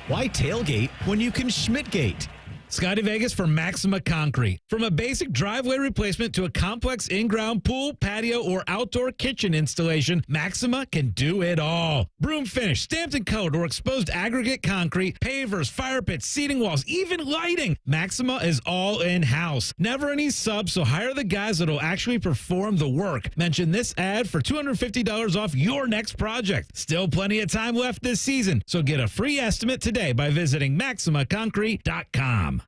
Why tailgate when you can Schmidtgate? Scotty Vegas for Maxima Concrete. From a basic driveway replacement to a complex in-ground pool, patio, or outdoor kitchen installation, Maxima can do it all. Broom finish, stamped and colored, or exposed aggregate concrete, pavers, fire pits, seating walls, even lighting. Maxima is all in-house. Never any subs, so hire the guys that'll actually perform the work. Mention this ad for $250 off your next project. Still plenty of time left this season, so get a free estimate today by visiting MaximaConcrete.com.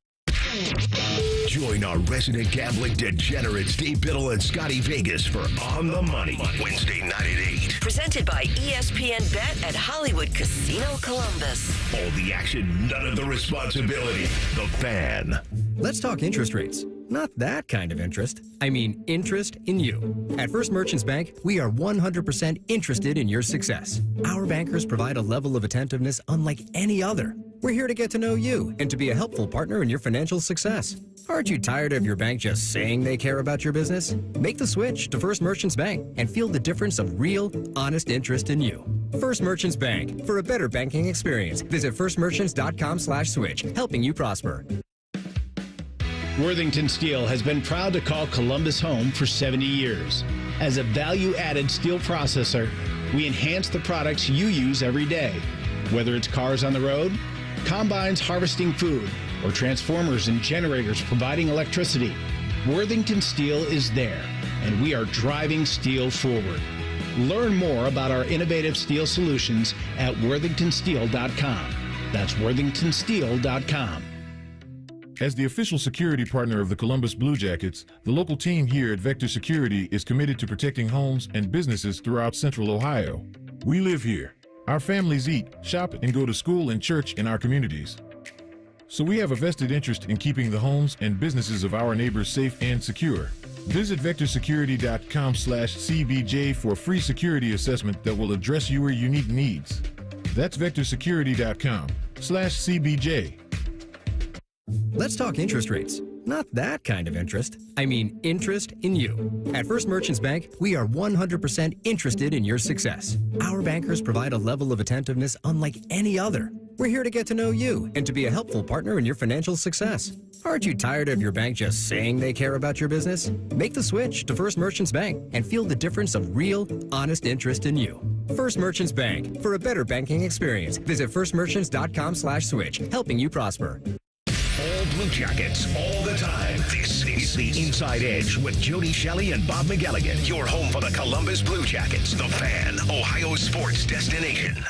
Join our resident gambling degenerates Dave Biddle and Scotty Vegas for On the Money, Wednesday night at 8. Presented by ESPN Bet at Hollywood Casino Columbus. All the action, none of the responsibility. The Fan. Let's talk interest rates. Not that kind of interest. I mean interest in you. At First Merchants Bank, we are 100% interested in your success. Our bankers provide a level of attentiveness unlike any other. We're here to get to know you and to be a helpful partner in your financial success. Aren't you tired of your bank just saying they care about your business? Make the switch to First Merchants Bank and feel the difference of real, honest interest in you. First Merchants Bank. For a better banking experience, visit firstmerchants.com/switch, helping you prosper. Worthington Steel has been proud to call Columbus home for 70 years. As a value-added steel processor, we enhance the products you use every day. Whether it's cars on the road, combines harvesting food, or transformers and generators providing electricity, Worthington Steel is there, and we are driving steel forward. Learn more about our innovative steel solutions at worthingtonsteel.com. That's worthingtonsteel.com. As the official security partner of the Columbus Blue Jackets, the local team here at Vector Security is committed to protecting homes and businesses throughout Central Ohio. We live here. Our families eat, shop, and go to school and church in our communities. So we have a vested interest in keeping the homes and businesses of our neighbors safe and secure. Visit vectorsecurity.com/CBJ for a free security assessment that will address your unique needs. That's vectorsecurity.com/CBJ. Let's talk interest rates. Not that kind of interest. I mean interest in you. At First Merchants Bank, we are 100% interested in your success. Our bankers provide a level of attentiveness unlike any other. We're here to get to know you and to be a helpful partner in your financial success. Aren't you tired of your bank just saying they care about your business? Make the switch to First Merchants Bank and feel the difference of real, honest interest in you. First Merchants Bank. For a better banking experience, visit firstmerchants.com/switch, helping you prosper. All Blue Jackets, all the time. This is the Inside Edge with Jody Shelley and Bob McElligott. Your home for the Columbus Blue Jackets, the Fan, Ohio sports destination.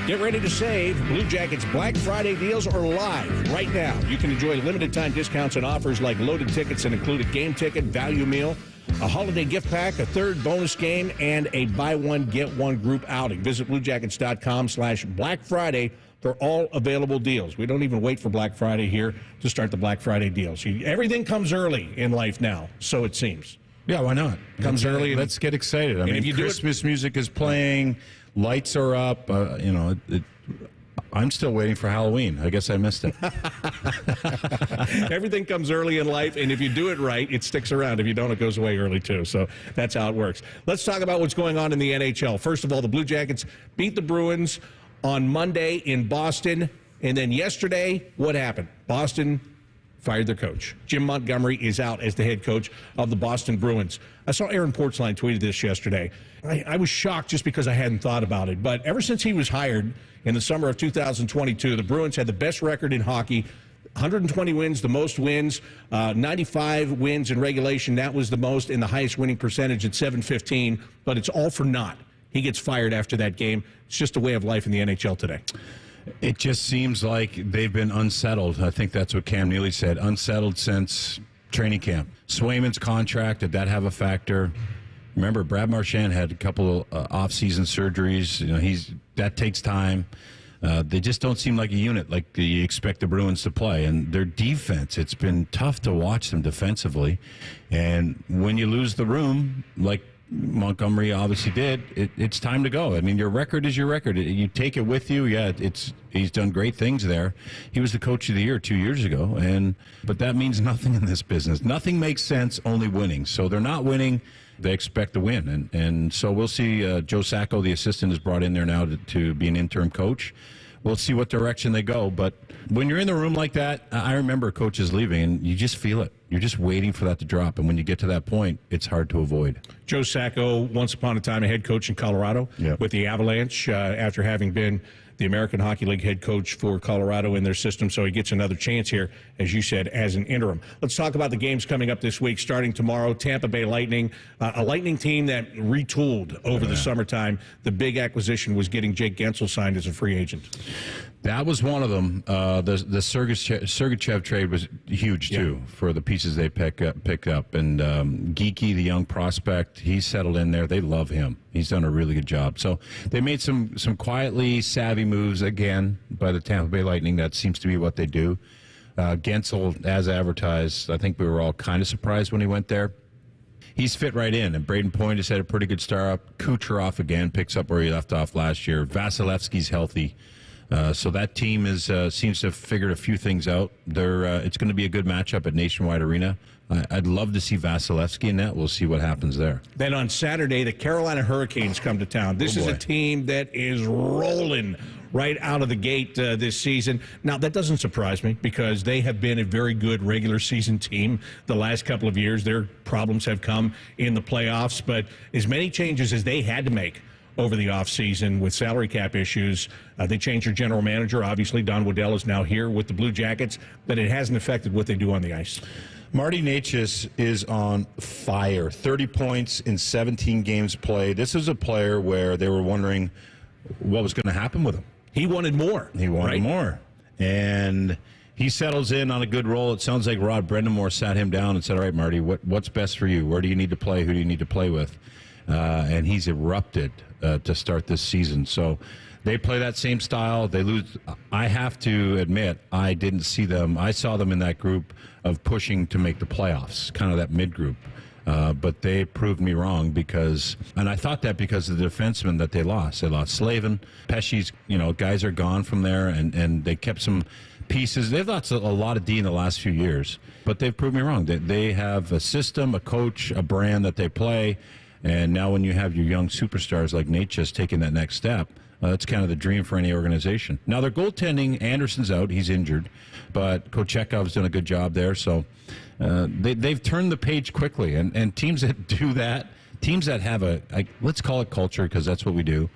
Get ready to save. Blue Jackets Black Friday deals are live right now. You can enjoy limited time discounts and offers like loaded tickets and included game ticket, value meal, a holiday gift pack, a third bonus game, and a buy one, get one group outing. Visit BlueJackets.com/Black Friday for all available deals. We don't even wait for Black Friday here to start the Black Friday deals. Everything comes early in life now, so it seems. Yeah, why not? Comes early. Let's get excited. I mean, if you Christmas music is playing, lights are up. I'm still waiting for Halloween. I guess I missed it. Everything comes early in life, and if you do it right, it sticks around. If you don't, it goes away early, too. So that's how it works. Let's talk about what's going on in the NHL. First of all, the Blue Jackets beat the Bruins on Monday in Boston. And then yesterday, what happened? Boston fired their coach. Jim Montgomery is out as the head coach of the Boston Bruins. I saw Aaron Portzline tweeted this yesterday. I was shocked just because I hadn't thought about it. But ever since he was hired in the summer of 2022, the Bruins had the best record in hockey. 120 wins, the most wins, 95 wins in regulation. That was the most, and the highest winning percentage at 715. But it's all for naught. He gets fired after that game. It's just a way of life in the NHL today. It just seems like they've been unsettled. I think that's what Cam Neely said. Unsettled since training camp. Swayman's contract, did that have a factor? Remember, Brad Marchand had a couple of off-season surgeries. That takes time. They just don't seem like a unit like you expect the Bruins to play. And their defense, it's been tough to watch them defensively. And when you lose the room, like Montgomery obviously did, it's time to go. I mean, your record is your record. You take it with you. Yeah, he's done great things there. He was the coach of the year 2 years ago, but that means nothing in this business. Nothing makes sense, only winning. So they're not winning. they expect to win. And so we'll see. Joe Sacco, the assistant, is brought in there now to be an interim coach. We'll see what direction they go. But when you're in the room like that, I remember coaches leaving, and you just feel it. You're just waiting for that to drop. And when you get to that point, it's hard to avoid. Joe Sacco, once upon a time a head coach in Colorado with the Avalanche, after having been the American Hockey League head coach for Colorado in their system, so he gets another chance here, as you said, as an interim. Let's talk about the games coming up this week, starting tomorrow. Tampa Bay Lightning, a Lightning team that retooled over the summertime. The big acquisition was getting Jake Gensel signed as a free agent. That was one of them. The Sergachev trade was huge, too, for the pieces they picked up. And Geeky, the young prospect, he's settled in there. They love him. He's done a really good job. So they made some quietly savvy moves again by the Tampa Bay Lightning. That seems to be what they do. Gensel, as advertised, I think we were all kind of surprised when he went there. He's fit right in, and Braden Point has had a pretty good start up. Kucherov again picks up where he left off last year. Vasilevsky's healthy. So that team seems to have figured a few things out. It's going to be a good matchup at Nationwide Arena. I'd love to see Vasilevsky in that. We'll see what happens there. Then on Saturday, the Carolina Hurricanes come to town. This is a team that is rolling right out of the gate this season. Now, that doesn't surprise me because they have been a very good regular season team the last couple of years. Their problems have come in the playoffs, but as many changes as they had to make over the offseason with salary cap issues. They changed their general manager. Obviously, Don Waddell is now here with the Blue Jackets, but it hasn't affected what they do on the ice. Marty Necas is on fire. 30 points in 17 games played. This is a player where they were wondering what was going to happen with him. He wanted more. He wanted more. And he settles in on a good role. It sounds like Rod Brendamore sat him down and said, all right, Marty, what's best for you? Where do you need to play? Who do you need to play with? And he's erupted to start this season. So they play that same style. They lose. I have to admit, I didn't see them. I saw them in that group of pushing to make the playoffs, kind of that mid-group. But they proved me wrong and I thought that because of the defensemen that they lost. They lost Slavin. Pesci's, guys are gone from there, and they kept some pieces. They've lost a lot of D in the last few years, but they've proved me wrong. They have a system, a coach, a brand that they play. And now when you have your young superstars like Necas taking that next step, that's kind of the dream for any organization. Now, their goaltending, Anderson's out. He's injured. But Kochekov's done a good job there. So they've turned the page quickly. And teams that do that, teams that have let's call it culture because that's what we do,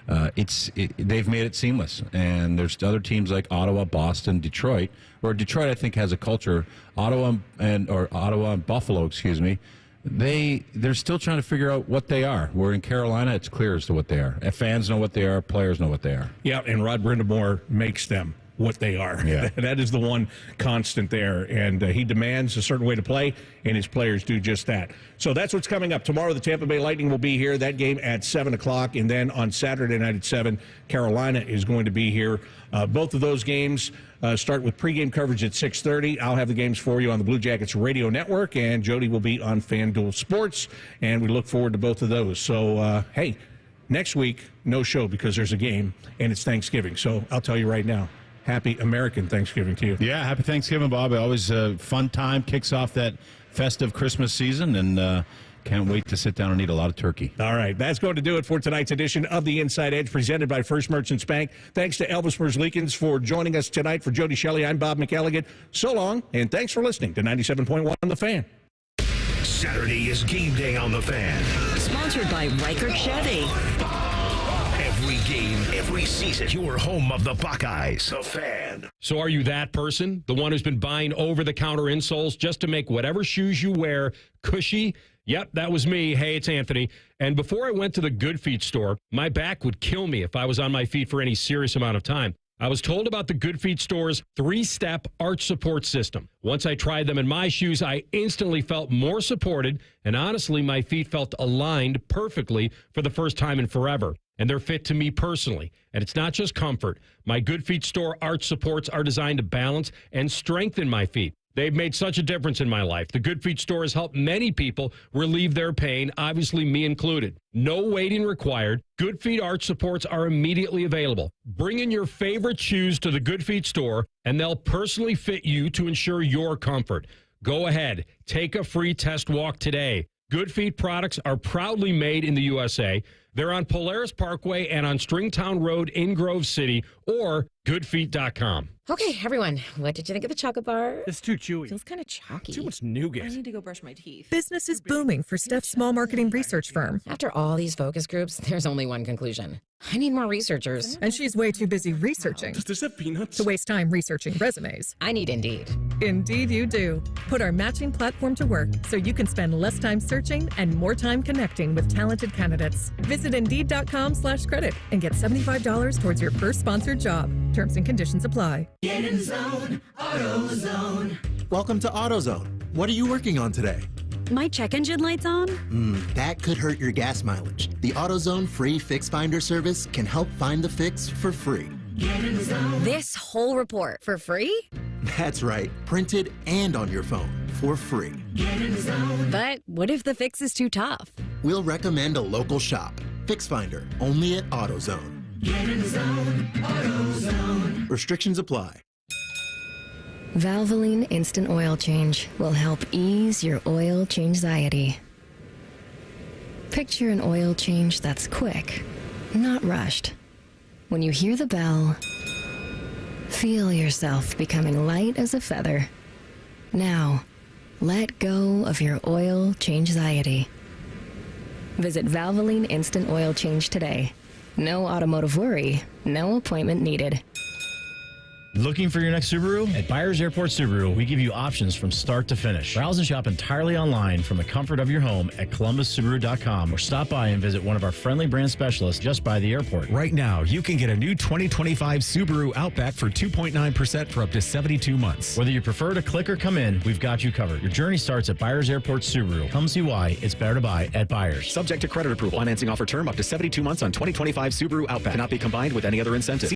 they've made it seamless. And there's other teams like Ottawa, Boston, Detroit, where Detroit, I think, has a culture. Ottawa and Buffalo, they're still trying to figure out what they are. Where in Carolina, it's clear as to what they are. Fans know what they are. Players know what they are. Yeah, and Rod Brendamore makes them what they are. Yeah. That is the one constant there. And he demands a certain way to play, and his players do just that. So that's what's coming up. Tomorrow, the Tampa Bay Lightning will be here. That game at 7 o'clock. And then on Saturday night at 7, Carolina is going to be here. Both of those games start with pregame coverage at 6:30. I'll have the games for you on the Blue Jackets Radio Network, and Jody will be on FanDuel Sports, and we look forward to both of those. So, hey, next week, no show because there's a game, and it's Thanksgiving. So I'll tell you right now, happy American Thanksgiving to you. Yeah, happy Thanksgiving, Bob. Always a fun time. Kicks off that festive Christmas season, and can't wait to sit down and eat a lot of turkey. All right, that's going to do it for tonight's edition of The Inside Edge, presented by First Merchants Bank. Thanks to Elvis Merzlikins for joining us tonight. For Jody Shelley, I'm Bob McElligott. So long, and thanks for listening to 97.1 on The Fan. Saturday is game day on The Fan. Sponsored by Reichert Chevy. Every game, every season, your home of the Buckeyes, The Fan. So are you that person? The one who's been buying over-the-counter insoles just to make whatever shoes you wear cushy? Yep, that was me. Hey, it's Anthony. And before I went to the Good Feet store, my back would kill me if I was on my feet for any serious amount of time. I was told about the Good Feet store's 3-step arch support system. Once I tried them in my shoes, I instantly felt more supported, and honestly, my feet felt aligned perfectly for the first time in forever. And they're fit to me personally. And it's not just comfort. My Good Feet store arch supports are designed to balance and strengthen my feet. They've made such a difference in my life. The Good Feet store has helped many people relieve their pain, obviously me included. No waiting required. Good Feet arch supports are immediately available. Bring in your favorite shoes to the Good Feet store, and they'll personally fit you to ensure your comfort. Go ahead. Take a free test walk today. Good Feet products are proudly made in the USA. They're on Polaris Parkway and on Stringtown Road in Grove City, or goodfeet.com. Okay, everyone, what did you think of the chocolate bar? It's too chewy. Feels kind of chalky. Too much nougat. I need to go brush my teeth. Business is booming for Steph's small marketing research firm. After all these focus groups, there's only one conclusion. I need more researchers. And she's way too busy researching. Does this have peanuts? To waste time researching resumes. I need Indeed. Indeed you do. Put our matching platform to work so you can spend less time searching and more time connecting with talented candidates. Visit Indeed.com/credit and get $75 towards your first sponsored job. Terms and conditions apply. Get in zone, AutoZone. Welcome to AutoZone. What are you working on today? My check engine light's on? That could hurt your gas mileage. The AutoZone free Fix Finder service can help find the fix for free. Get in zone. This whole report for free? That's right, printed and on your phone for free. Get in zone. But what if the fix is too tough? We'll recommend a local shop. Fix Finder, only at AutoZone. Get in zone, AutoZone. Restrictions apply. Valvoline Instant Oil Change will help ease your oil change-anxiety. Picture an oil change that's quick, not rushed. When you hear the bell, feel yourself becoming light as a feather. Now, let go of your oil change-anxiety. Visit Valvoline Instant Oil Change today. No automotive worry, no appointment needed. Looking for your next Subaru? At Byers Airport Subaru, we give you options from start to finish. Browse and shop entirely online from the comfort of your home at ColumbusSubaru.com, or stop by and visit one of our friendly brand specialists just by the airport. Right now, you can get a new 2025 Subaru Outback for 2.9% for up to 72 months. Whether you prefer to click or come in, we've got you covered. Your journey starts at Byers Airport Subaru. Come see why it's better to buy at Byers. Subject to credit approval. Financing offer term up to 72 months on 2025 Subaru Outback. Cannot be combined with any other incentive.